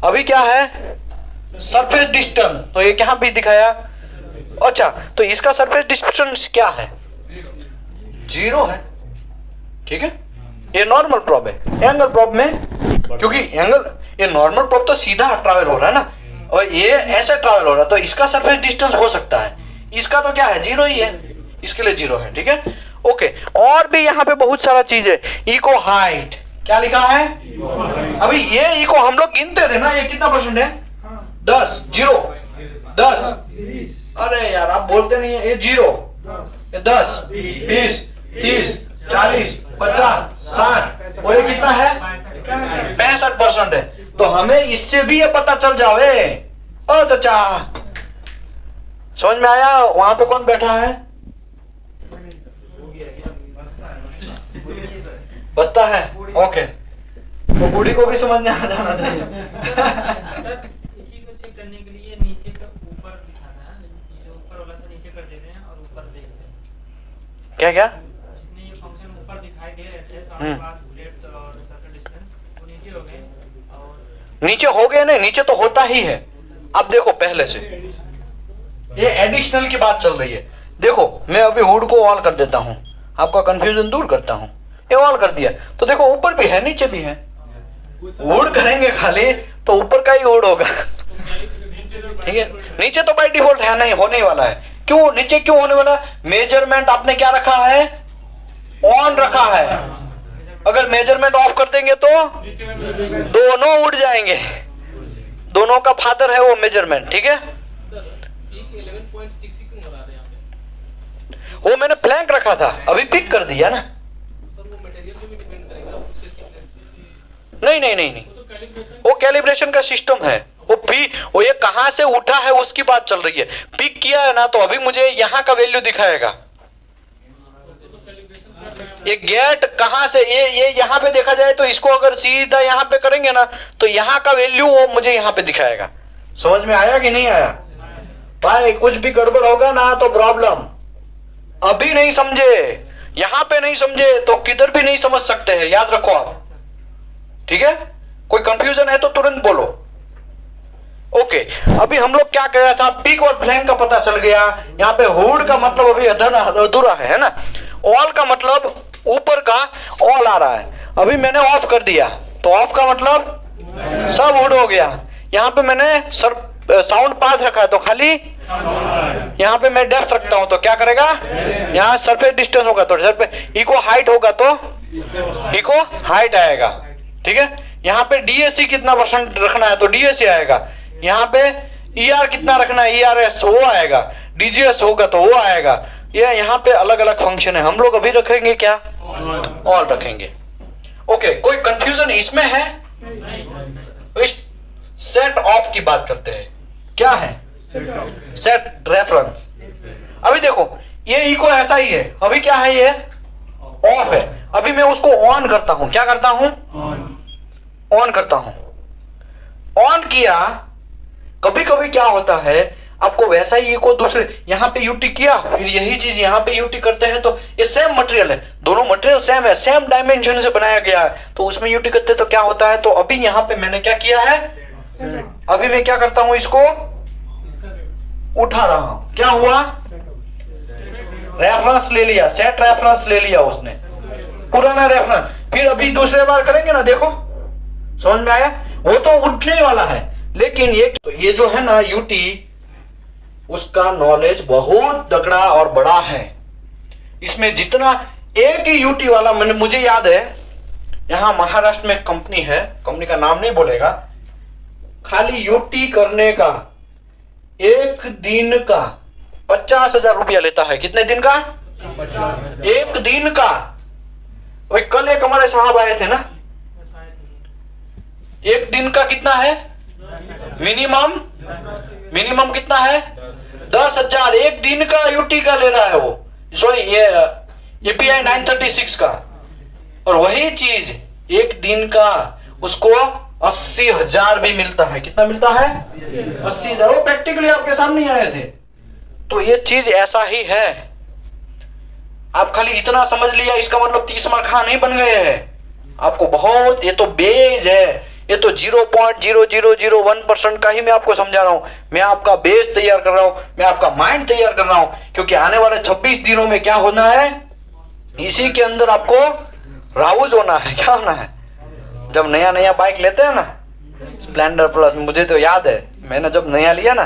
अभी क्या है, सरफेस डिस्टेंस, तो ये क्या भी दिखाया। अच्छा, तो इसका सरफेस डिस्टेंस क्या है, 0 है, ठीक है। ये नॉर्मल प्रॉब है, एंगल प्रॉब में, क्योंकि एंगल, ये नॉर्मल प्रॉब तो सीधा ट्रैवल हो रहा है ना, और ये ऐसे ट्रैवल हो रहा है, तो इसका सरफेस डिस्टेंस हो सकता है। इसका तो क्या है, 0 ही है, इसके लिए 0 है, ठीक है, ओके। और भी यहाँ पे बहुत सारा चीज है। इको हाइट क्या लिखा है, अभी ये इको हम लोग गिनते थे ना, ये कितना परसेंट है, 10, 0, 10। अरे यार आप बोलते नहीं है, ये 0, ये 10, 20, 30, 40, 50, 60, और ये कितना है, 65% है। तो हमें इससे भी ये पता चल जावे। ओ चाचा, समझ में आया। वहां पे कौन बैठा है, बसता है, ओके। तो बूढ़ी को भी समझ में आ जाना चाहिए इसी को चेक करने के लिए नीचे का ऊपर दिखाना है, ये ऊपर वाला से नीचे कर देते हैं और ऊपर देखते हैं क्या क्या, जितने ये फंक्शन ऊपर दिखाई दे रहे थे, साउंड पाथ, डेप्थ और सर्कल डिस्टेंस, वो नीचे हो गए। और नीचे हो गए नहीं, नीचे तो होता ही है। अब देखो पहले से ये एडिशनल की बात चल रही है। देखो मैं अभी हुड को ऑल कर देता हूं, आपका कंफ्यूजन दूर करता हूं। ये ऑल कर दिया तो देखो ऊपर भी है नीचे भी है। हुड करेंगे खाली तो ऊपर का ही हुड होगा, ठीक है। नीचे तो बाय डिफॉल्ट है नहीं, होने वाला है। क्यों नीचे क्यों होने वाला, मेजरमेंट आपने क्या रखा है, ऑन रखा है। अगर मेजरमेंट ऑफ कर देंगे तो दोनों उड़ जाएंगे, दोनों का फादर है वो मेजरमेंट, ठीक है। वो मैंने प्लैंक रखा था, अभी पिक कर दिया ना। नहीं नहीं नहीं नहीं, वो कैलिब्रेशन का सिस्टम है। वो ये कहां से उठा है उसकी बात चल रही है। पिक किया है ना, तो अभी मुझे यहाँ का वैल्यू दिखाएगा। ये गेट कहां से, ये यहाँ पे देखा जाए तो इसको अगर सीधा यहाँ पे करेंगे ना, तो यहाँ का वैल्यू वो मुझे यहाँ पे दिखाएगा। समझ में आया कि नहीं आया भाई। कुछ भी गड़बड़ होगा ना तो प्रॉब्लम। अभी नहीं समझे, यहां पे नहीं समझे तो किधर भी नहीं समझ सकते हैं, याद रखो आप, ठीक है। कोई कंफ्यूजन है तो तुरंत बोलो। ओके, अभी हम लोग क्या कर रहा था, पीक और फ्लैंक का पता चल गया। यहाँ पे हुड का मतलब अभी अधूरा है ना। ऑल का मतलब ऊपर का ऑल आ रहा है। अभी मैंने ऑफ कर दिया तो ऑफ का मतलब सब हुड हो गया। यहाँ पे मैंने साउंड पाथ रखा है तो खाली, यहाँ पे मैं डेप्थ रखता हूं तो क्या करेगा, यहाँ सरफेस डिस्टेंस होगा तो सरफेस, इको हाइट होगा तो इको हाइट आएगा। ठीक है, यहाँ पे डीएससी कितना परसेंट रखना है तो डीएससी आएगा। यहाँ पे ईआर कितना रखना है, ईआरएस वो आएगा। डीजीएस होगा तो वो आएगा। ये यहाँ पे अलग अलग फंक्शन है। हम लोग अभी रखेंगे क्या, ऑल रखेंगे। ओके, कोई कंफ्यूजन इसमें है? इस सेट ऑफ की बात करते हैं। क्या है सेट रेफरेंस? अभी देखो ये इको ऐसा ही है। अभी क्या है, ये ऑफ है। अभी मैं उसको ऑन करता हूं। क्या करता हूं, ऑन करता हूं। ऑन किया, कभी कभी क्या होता है आपको वैसा ही इको दूसरे, यहाँ पे यूटी किया फिर यही चीज यहाँ पे यूटी करते हैं तो ये सेम मटेरियल है, दोनों मटेरियल सेम है, सेम डायमेंशन से बनाया गया है तो उसमें यूटी करते तो क्या होता है। तो अभी यहाँ पे मैंने क्या किया है, अभी मैं क्या करता हूं, इसको उठा रहा हूं। क्या हुआ, रेफरेंस ले लिया, सेट रेफरेंस ले लिया उसने, पुराना रेफरेंस। फिर अभी दूसरे बार करेंगे ना, देखो समझ में आया। वो तो उठने वाला है, लेकिन ये जो है ना यूटी, उसका नॉलेज बहुत तगड़ा और बड़ा है। इसमें जितना एक ही यूटी वाला, मुझे याद है यहां महाराष्ट्र में कंपनी है, कंपनी का नाम नहीं बोलेगा, खाली यूटी करने का एक दिन का 50,000 रुपया लेता है। कितने दिन का, एक दिन का। भाई कल एक हमारे साहब आए थे ना, एक दिन का कितना है, मिनिमम कितना है, 10,000 एक दिन का यूटी का ले रहा है वो, सॉरी ये एपीआई 936 का। और वही चीज एक दिन का उसको 80,000 भी मिलता है। कितना मिलता है, 80,000। वो प्रैक्टिकली आपके सामने आए थे। तो ये चीज ऐसा ही है। आप खाली इतना समझ लिया इसका मतलब 30 मार्क खां नहीं बन गए हैं। आपको बहुत, ये तो बेस है, ये तो 0.0001% का ही मैं आपको समझा रहा हूं। मैं आपका बेस तैयार कर रहा हूं, मैं आपका माइंड तैयार कर रहा हूं, क्योंकि आने वाले 26 दिनों में क्या होना है, इसी के अंदर आपको राउज होना है। क्या होना है, जब नया नया बाइक लेते हैं ना, स्प्लेंडर प्लस, मुझे तो याद है मैंने जब नया लिया ना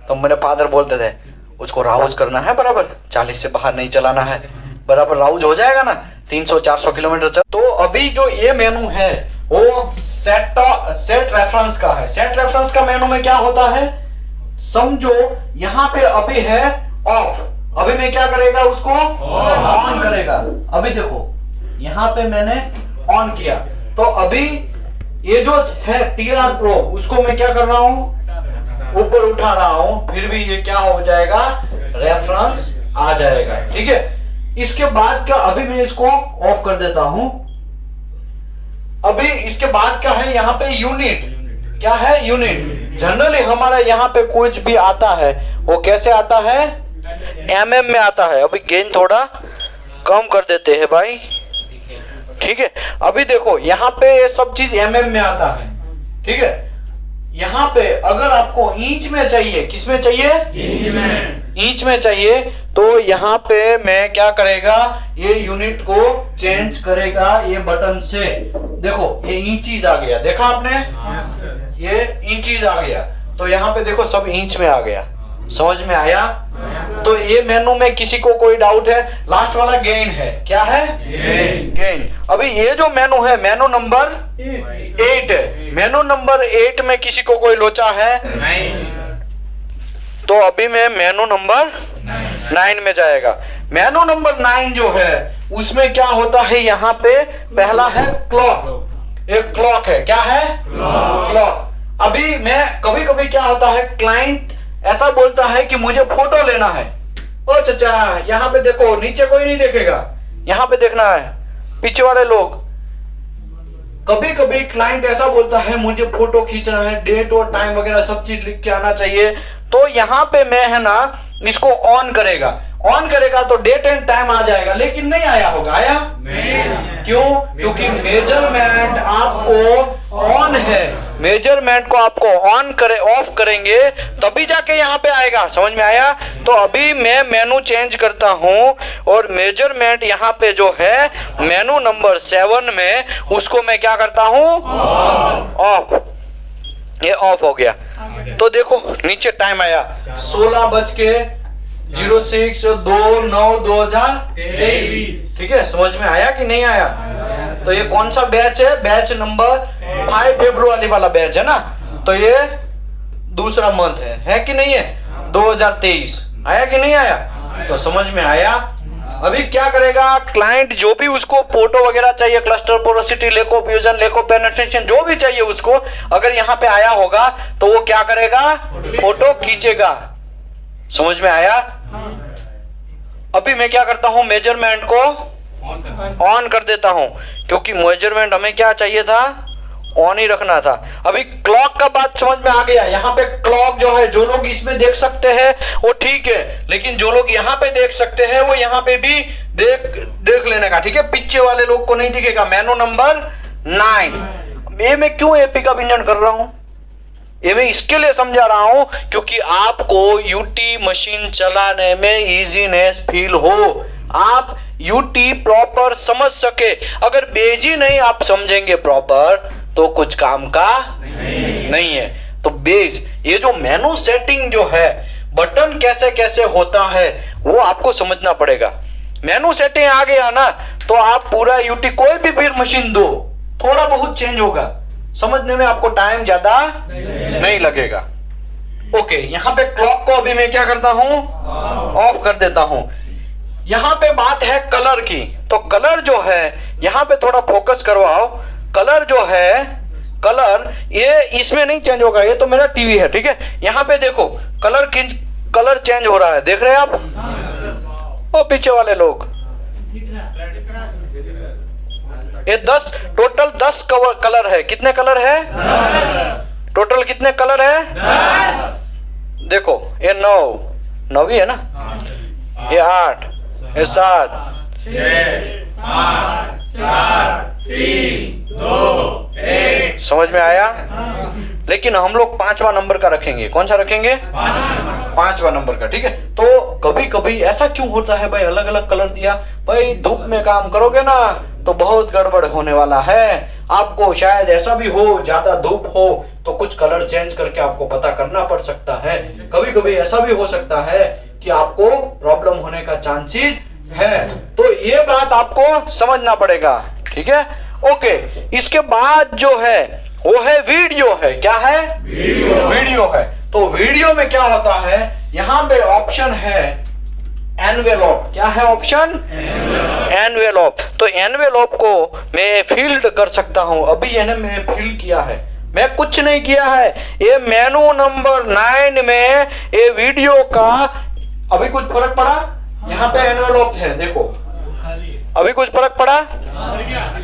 तो मेरे फादर बोलते थे उसको राउज करना है बराबर, 40 से बाहर नहीं चलाना है, बराबर राउज हो जाएगा ना 300-400 किलोमीटर चल। तो अभी जो ये मेनू है वो सेट रेफरेंस का है। सेट रेफरेंस का मेनू में क्या होता है, समझो यहाँ पे अभी है ऑफ, अभी मैं क्या करेगा, उसको ऑन करेगा। अभी देखो यहाँ पे मैंने ऑन किया तो अभी ये जो है TR Pro, उसको मैं क्या कर रहा हूं, ऊपर उठा रहा हूं, फिर भी ये क्या हो जाएगा, रेफरेंस आ जाएगा। ठीक है, इसके बाद क्या, अभी मैं इसको ऑफ कर देता हूं। अभी इसके बाद क्या है, यहाँ पे यूनिट, क्या है, यूनिट। जनरली हमारा यहाँ पे कुछ भी आता है वो कैसे आता है, mm में आता है। अभी गेन थोड़ा कम कर देते हैं भाई, ठीक है। अभी देखो यहाँ पे ये सब चीज mm में आता है, ठीक है। यहाँ पे अगर आपको इंच में चाहिए, किस में चाहिए, इंच में चाहिए, तो यहाँ पे मैं क्या करेगा, ये यूनिट को चेंज करेगा ये बटन से। देखो ये इंचीज आ गया, देखा आपने, ये इंचीज आ गया। तो यहाँ पे देखो सब इंच में आ गया, समझ में आया। तो ये मेनू में किसी को कोई डाउट है, लास्ट वाला गेन है, क्या है, गेन। अभी ये जो मेनू है, मेनू नंबर 8 है, मेनू नंबर 8 में किसी को कोई लोचा है नहीं। तो अभी मैं मेनू नंबर 9 में जाएगा। मेनू नंबर 9 जो है उसमें क्या होता है, यहाँ पे पहला है क्लॉक, एक क्लॉक है, क्या है, क्लॉक। अभी मैं कभी कभी क्या होता है, क्लाइंट ऐसा बोलता है कि मुझे फोटो लेना है, ओ चाचा यहाँ पे देखो, नीचे कोई नहीं देखेगा, यहाँ पे देखना है, पीछे वाले लोग। कभी कभी क्लाइंट ऐसा बोलता है मुझे फोटो खींचना है, डेट और टाइम वगैरह सब चीज लिख के आना चाहिए। तो यहाँ पे मैं है ना इसको ऑन करेगा तो डेट एंड टाइम आ जाएगा, लेकिन नहीं आया होगा, आया नहीं। क्यों, क्योंकि मेजरमेंट आपको ऑन है, मेजरमेंट को आपको ऑफ करेंगे तभी जाके यहाँ पे आएगा। समझ में आया? तो अभी मैं मेनू चेंज करता हूँ और मेजरमेंट यहाँ पे जो है मेनू नंबर 7 में उसको मैं क्या करता हूँ, ऑफ। ये ऑफ हो गया। तो देखो नीचे टाइम आया 16:06/2/2023। ठीक है, समझ में आया कि नहीं आया? तो ये कौन सा बैच है? बैच नंबर 5 फरवरी वाला बैच है ना। तो ये दूसरा मंथ है कि नहीं है? 2023 आया कि नहीं आया? तो समझ में आया। अभी क्या करेगा क्लाइंट, जो भी उसको फोटो वगैरह चाहिए, क्लस्टर, पोरोसिटी, लेको फ्यूजन, लेको पेनिट्रेशन, जो भी चाहिए उसको, अगर यहाँ पे आया होगा तो वो क्या करेगा, फोटो खींचेगा। समझ में आया? अभी मैं क्या करता हूँ, मेजरमेंट को ऑन कर देता हूँ, क्योंकि मेजरमेंट हमें क्या चाहिए था, ऑन ही रखना था। अभी क्लॉक का बात समझ में आ गया। यहाँ पे क्लॉक जो है, जो लोग इसमें देख सकते हैं वो ठीक है, लेकिन जो लोग यहाँ पे देख सकते हैं वो यहाँ पे भी देख लेने का। ठीक है, पीछे वाले लोग को नहीं दिखेगा। मेनू नंबर 9। ये मैं क्यों एपी का व्यंजन कर रहा हूँ, ये मैं इसके लिए समझा रहा हूं क्योंकि आपको यूटी मशीन चलाने में इजीनेस फील हो, आप यूटी प्रॉपर समझ सके। अगर बेज ही नहीं आप समझेंगे प्रॉपर तो कुछ काम का नहीं है। तो बेज, ये जो मेनू सेटिंग जो है, बटन कैसे कैसे होता है वो आपको समझना पड़ेगा। मेनू सेटिंग आ गया ना तो आप पूरा यूटी कोई भी फिर मशीन दो, थोड़ा बहुत चेंज होगा, समझने में आपको टाइम ज्यादा नहीं लगेगा। ओके, यहाँ पे क्लॉक को अभी मैं क्या करता हूं, ऑफ कर देता हूं। यहाँ पे बात है कलर की, तो कलर जो है यहाँ पे थोड़ा फोकस करवाओ। कलर जो है, कलर ये इसमें नहीं चेंज होगा, ये तो मेरा टीवी है। ठीक है, यहाँ पे देखो कलर चेंज हो रहा है, देख रहे हैं आप? वो पीछे वाले लोग, ये 10 टोटल 10 कलर है। कितने कलर है टोटल? कितने कलर है? देखो ये 9 ही है ना, ये 8, ये 7, 6, 5, 4, 3, 2, 1। समझ में आया? लेकिन हम लोग 5वां नंबर का रखेंगे। कौन सा रखेंगे? 5वां नंबर का। ठीक है, तो कभी कभी ऐसा क्यों होता है भाई, अलग अलग कलर दिया भाई, धूप में काम करोगे ना तो बहुत गड़बड़ होने वाला है। आपको शायद ऐसा भी हो, ज्यादा धूप हो तो कुछ कलर चेंज करके आपको पता करना पड़ सकता है। कभी कभी ऐसा भी हो सकता है कि आपको प्रॉब्लम होने का चांसेस है, तो ये बात आपको समझना पड़ेगा। ठीक है, ओके। इसके बाद जो है वो है वीडियो है। क्या है? वीडियो है। तो वीडियो में क्या होता है, यहाँ पे ऑप्शन है एनवेलप। क्या है ऑप्शन? एनवेलप। तो एनवेलप को मैं फील्ड कर सकता हूं। अभी यानी मैंने फील किया है, मैं कुछ नहीं किया है। ये मेनू नंबर 9 में ये वीडियो का अभी कुछ फर्क पड़ा? यहाँ पे एनवेलप है, देखो अभी कुछ फर्क पड़ा?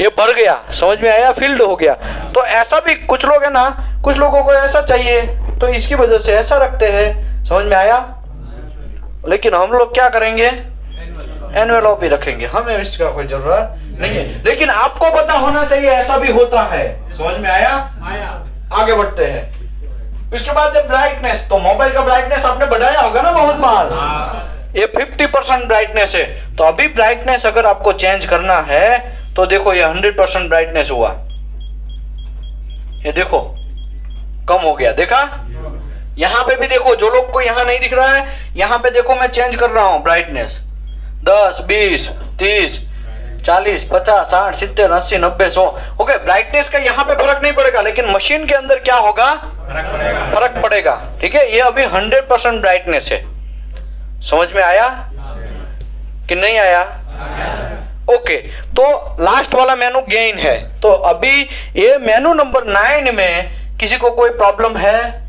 ये भर गया। समझ में आया? फील्ड हो गया। तो ऐसा भी कुछ लोग है ना, कुछ लोगों को ऐसा चाहिए तो इसकी वजह से ऐसा रखते हैं। समझ में आया? लेकिन हम लोग क्या करेंगे, एनवेलप ही रखेंगे, हमें इसका कोई जरूरत नहीं है। लेकिन आपको पता होना चाहिए ऐसा भी होता है। समझ में आया? आगे बढ़ते हैं। इसके बाद ब्राइटनेस, तो मोबाइल का ब्राइटनेस आपने बढ़ाया होगा ना बहुत बार। ये 50% ब्राइटनेस है, तो अभी ब्राइटनेस अगर आपको चेंज करना है तो देखो ये 100% ब्राइटनेस हुआ, ये देखो कम हो गया। देखा? यहाँ पे भी देखो, जो लोग को यहाँ नहीं दिख रहा है, यहाँ पे देखो मैं चेंज कर रहा हूँ ब्राइटनेस 10, 20, 30, 40, 50, 60, 70, 80, 90, 100। ओके, ब्राइटनेस का यहाँ पे फर्क नहीं पड़ेगा, लेकिन मशीन के अंदर क्या होगा, फर्क पड़ेगा। ठीक है, ये अभी 100% ब्राइटनेस है। समझ में आया कि नहीं आया? ओके, तो लास्ट वाला मेनू गेन है। तो अभी ये मेनू नंबर 9 में किसी को कोई प्रॉब्लम है?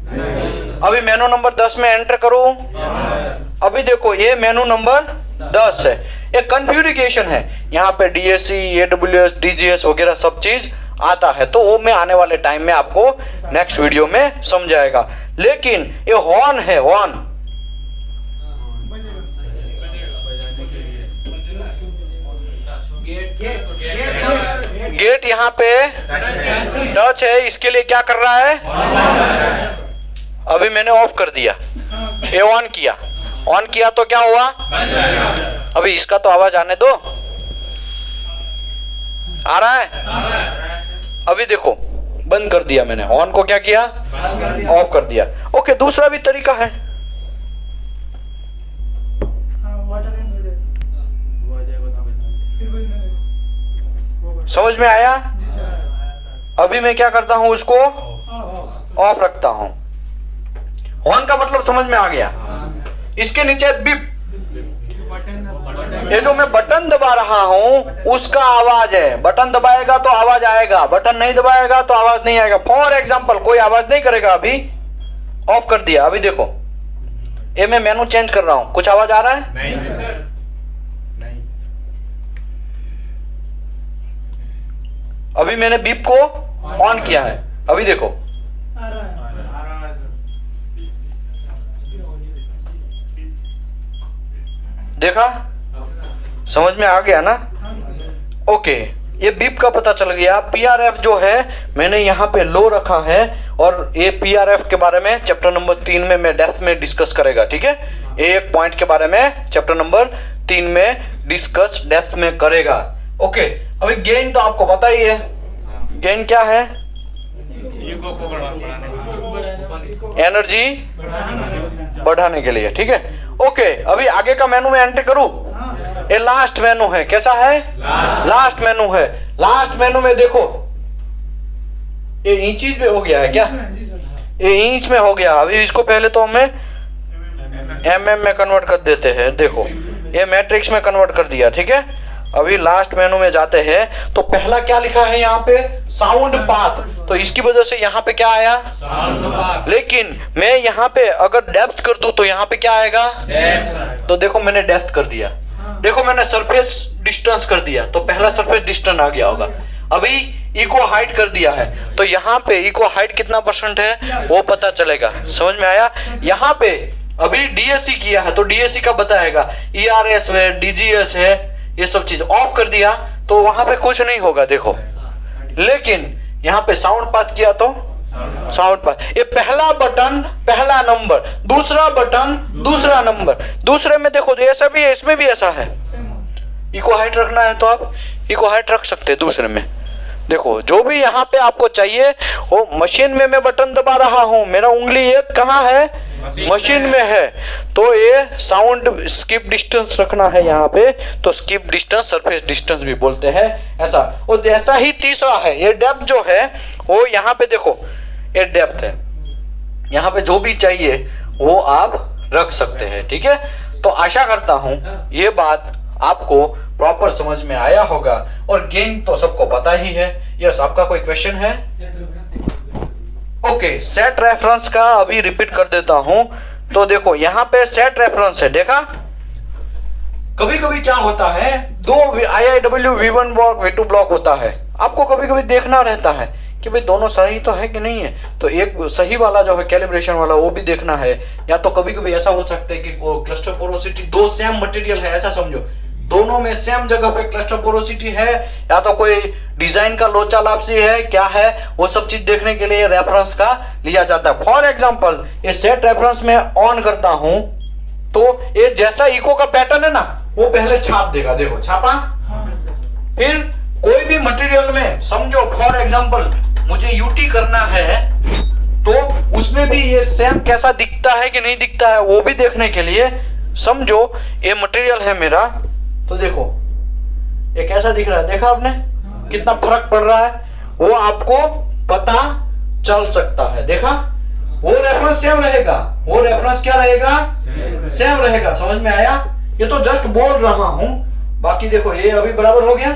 अभी मेनू नंबर 10 में एंटर करूं। अभी देखो ये मेनू नंबर 10 है, ये कॉन्फ़िगरेशन है। यहाँ पे DSC, AWS, DGS वगैरह सब चीज आता है, तो वो मैं आने वाले टाइम में आपको नेक्स्ट वीडियो में समझाएगा। लेकिन ये हॉर्न है, हॉर्न गेट यहाँ पे टच है, इसके लिए क्या कर रहा है? अभी मैंने ऑफ कर दिया, ये ऑन किया, ऑन किया तो क्या हुआ? अभी इसका तो आवाज आने दो, आ रहा है? अभी देखो बंद कर दिया मैंने, ऑन को क्या किया? ऑफ कर दिया। ओके, दूसरा भी तरीका है। समझ में आया? अभी मैं क्या करता हूं, उसको ऑफ रखता हूं। ऑन का मतलब समझ में आ गया? इसके नीचे बिप, ये जो मैं बटन दबा रहा हूं उसका आवाज है। बटन दबाएगा तो आवाज आएगा, बटन नहीं दबाएगा तो आवाज नहीं आएगा। फॉर एग्जांपल कोई आवाज नहीं करेगा। अभी ऑफ कर दिया, अभी देखो ये मैं मेनू चेंज कर रहा हूं, कुछ आवाज आ रहा है? नहीं सर, नहीं। अभी मैंने बीप को ऑन किया है, अभी देखो देखा? समझ में आ गया ना? ओके, ये बीप का पता चल गया। पीआरएफ जो है मैंने यहाँ पे लो रखा है, और ये पीआरएफ के बारे में चैप्टर नंबर 3 में मैं डेप्थ में डिस्कस करेगा, ठीक है? एक पॉइंट के बारे में चैप्टर नंबर 3 में डिस्कस डेप्थ में करेगा। ओके, अभी गेन तो आपको पता ही है, गेन क्या है? एनर्जी बढ़ाने के लिए, ठीक है? ओके, अभी आगे का मेनू में एंटर करूं। ये लास्ट मेनू है, कैसा है? लास्ट मेनू है। लास्ट मेनू में देखो ये इंचीज में हो गया है क्या? ये इंच में हो गया। अभी इसको पहले तो हमें mm में कन्वर्ट कर देते हैं। देखो ये मैट्रिक्स में कन्वर्ट कर दिया, ठीक है? अभी लास्ट मेनू में जाते हैं तो पहला क्या लिखा है यहाँ पे? Sound path. तो इसकी वजह से यहाँ पे क्या आया? Sound path. लेकिन मैं यहाँ पे अगर डेप्थ कर दूं तो यहाँ पे क्या आएगा? डेप्थ। तो देखो मैंने डेप्थ कर दिया, देखो मैंने सरफेस डिस्टेंस कर दिया, तो पहला सरफेस डिस्टेंस आ गया होगा। अभी इको हाइट कर दिया है, तो यहाँ पे इको हाइट कितना % है वो पता चलेगा। समझ में आया? यहाँ पे अभी डीएससी किया है तो डीएससी का बताएगा, ERS है, DGS है, ये सब चीज। ऑफ कर दिया तो वहां पे कुछ नहीं होगा, देखो। लेकिन यहाँ पे साउंड पाथ किया तो साउंड पाथ। ये पहला बटन पहला नंबर, दूसरा बटन दूसरा नंबर। दूसरे में देखो ऐसा भी है, इसमें भी ऐसा है। इको हाइट रखना है तो आप इको हाइट रख सकते हैं दूसरे में। देखो जो भी यहाँ पे आपको चाहिए वो मशीन में मैं बटन दबा रहा हूँ, मेरा उंगली ये कहाँ है? मशीन में है। तो ये साउंड स्किप डिस्टेंस रखना है यहाँ पे, तो स्किप डिस्टेंस सरफेस डिस्टेंस भी बोलते हैं ऐसा। और ऐसा ही तीसरा है, ये डेप्थ जो है वो यहाँ पे देखो ये डेप्थ है, यहाँ पे जो भी चाहिए वो आप रख सकते हैं, ठीक है? तो आशा करता हूँ ये बात आपको प्रॉपर समझ में आया होगा। और गेन तो सबको पता ही है। यस, आपका कोई क्वेश्चन है? ओके, सेट रेफरेंस का अभी रिपीट कर देता हूं। तो देखो यहाँ पे सेट रेफरेंस है, देखा? कभी कभी क्या होता है, दो IIW V1 block V2 block होता है। आपको कभी कभी देखना रहता है कि भाई दोनों सही तो है कि नहीं है, तो एक सही वाला जो है कैलिब्रेशन वाला वो भी देखना है। या तो कभी कभी ऐसा हो सकता है कि क्लस्टर पोरोसिटी दो सेम मटेरियल है ऐसा समझो, दोनों में सेम जगह पे क्लस्टर पोरोसिटी है, या तो कोई डिजाइन का लोचा लापसी है, क्या है, वो सब चीज देखने के लिए रेफरेंस का लिया जाता है। फॉर एग्जांपल ये सेट रेफरेंस में ऑन करता हूं तो ये जैसा इको का पैटर्न है ना वो पहले छाप देगा, देखो छापा। फिर कोई भी मटेरियल में समझो फॉर एग्जांपल मुझे यूटी करना है तो उसमें भी ये सेम कैसा दिखता है कि नहीं दिखता है वो भी देखने के लिए समझो ये मटेरियल है मेरा, तो देखो ये कैसा दिख रहा है, देखा आपने कितना फर्क पड़ रहा है, वो आपको पता चल सकता है। देखा? वो रेफरेंस सेम रहेगा, वो रेफरेंस क्या रहेगा? सेम रहेगा। समझ में आया? ये तो जस्ट बोल रहा हूं, बाकी देखो ये अभी बराबर हो गया,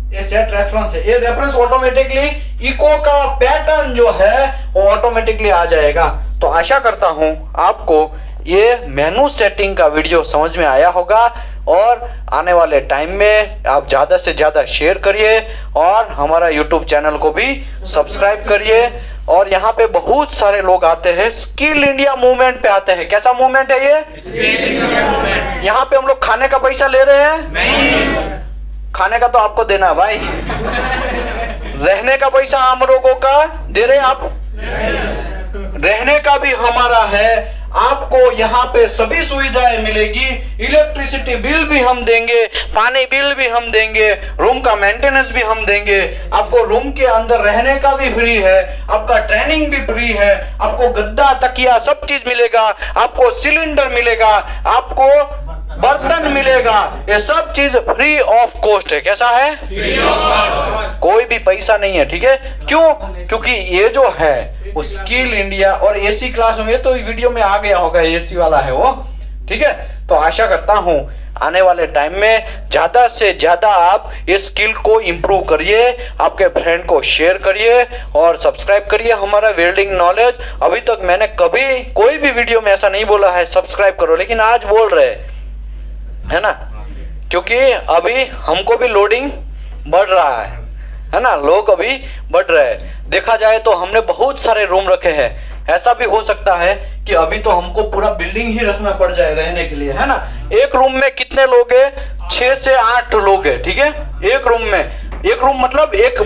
ये सेट रेफरेंस है। ये रेफरेंस ऑटोमेटिकली इको का पैटर्न जो है वो ऑटोमेटिकली आ जाएगा। तो आशा करता हूं आपको ये मेनू सेटिंग का वीडियो समझ में आया होगा, और आने वाले टाइम में आप ज़्यादा से ज़्यादा शेयर करिए और हमारा YouTube चैनल को भी सब्सक्राइब करिए। और यहाँ पे बहुत सारे लोग आते हैं, स्किल इंडिया मूवमेंट पे आते हैं। कैसा मूवमेंट है ये? Skill India movement. यहाँ पे हम लोग खाने का पैसा ले रहे हैं? नहीं। खाने का तो आपको देना है भाई, रहने का पैसा हम लोगों का दे रहे आप, रहने का भी हमारा है। आपको यहाँ पे सभी सुविधाएं मिलेगी, इलेक्ट्रिसिटी बिल भी हम देंगे, पानी बिल भी हम देंगे, रूम का मेंटेनेंस भी हम देंगे, आपको रूम के अंदर रहने का भी फ्री है, आपका ट्रेनिंग भी फ्री है, आपको गद्दा तकिया सब चीज मिलेगा, आपको सिलेंडर मिलेगा, आपको बर्तन मिलेगा, ये सब चीज फ्री ऑफ कॉस्ट है। कैसा है? फ्री ऑफ कॉस्ट, कोई भी पैसा नहीं है, ठीक है। क्यों? क्योंकि ये जो है वो स्किल इंडिया और एसी क्लास में, तो वीडियो में आ गया होगा एसी वाला है वो, ठीक है। तो आशा करता हूं आने वाले टाइम में ज्यादा से ज्यादा आप इस स्किल को इम्प्रूव करिए, आपके फ्रेंड को शेयर करिए और सब्सक्राइब करिए हमारा वेल्डिंग नॉलेज। अभी तक मैंने कभी कोई भी वीडियो में ऐसा नहीं बोला है सब्सक्राइब करो, लेकिन आज बोल रहे है ना, क्योंकि अभी हमको भी लोडिंग बढ़ रहा है ना, लोग अभी बढ़ रहे हैं। देखा जाए तो हमने बहुत सारे रूम रखे हैं, ऐसा भी हो सकता है कि अभी तो हमको पूरा बिल्डिंग ही रखना पड़ जाए रहने के लिए, है ना। एक रूम में कितने लोग हैं? 6 से 8 लोग हैं, ठीक है। एक रूम में, एक रूम मतलब एक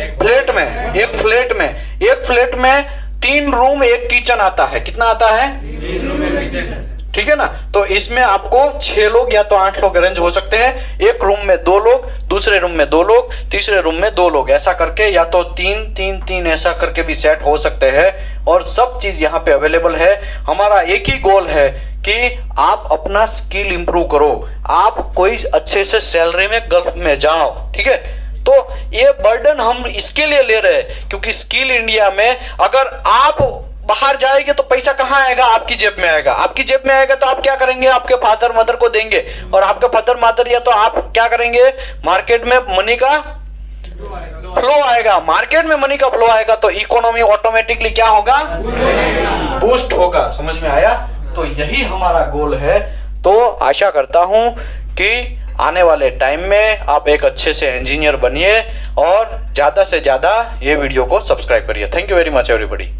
फ्लैट में 3 रूम 1 किचन आता है। कितना आता है? 3 रूम 1 किचन, ठीक है ना। तो इसमें आपको 6 लोग या तो 8 लोग अरेंज हो सकते हैं। एक रूम में 2 लोग, दूसरे रूम में 2 लोग, तीसरे रूम में 2 लोग, ऐसा करके या तो 3-3-3 ऐसा करके भी सेट हो सकते हैं। और सब चीज यहाँ पे अवेलेबल है। हमारा एक ही गोल है कि आप अपना स्किल इंप्रूव करो, आप कोई अच्छे से सैलरी में गल्फ में जाओ, ठीक है। तो ये बर्डन हम इसके लिए ले रहे हैं क्योंकि स्किल इंडिया में अगर आप बाहर जाएंगे तो पैसा कहाँ आएगा? आपकी जेब में आएगा। आपकी जेब में आएगा तो आप क्या करेंगे? आपके फादर मदर को देंगे, और आपके फादर मदर या तो आप क्या करेंगे? मार्केट में मनी का फ्लो आएगा, मार्केट में मनी का फ्लो आएगा तो इकोनॉमी ऑटोमेटिकली क्या होगा? बूस्ट होगा। समझ में आया? तो यही हमारा गोल है। तो आशा करता हूं कि आने वाले टाइम में आप एक अच्छे से इंजीनियर बनिए और ज्यादा से ज्यादा ये वीडियो को सब्सक्राइब करिए। Thank you very much everybody.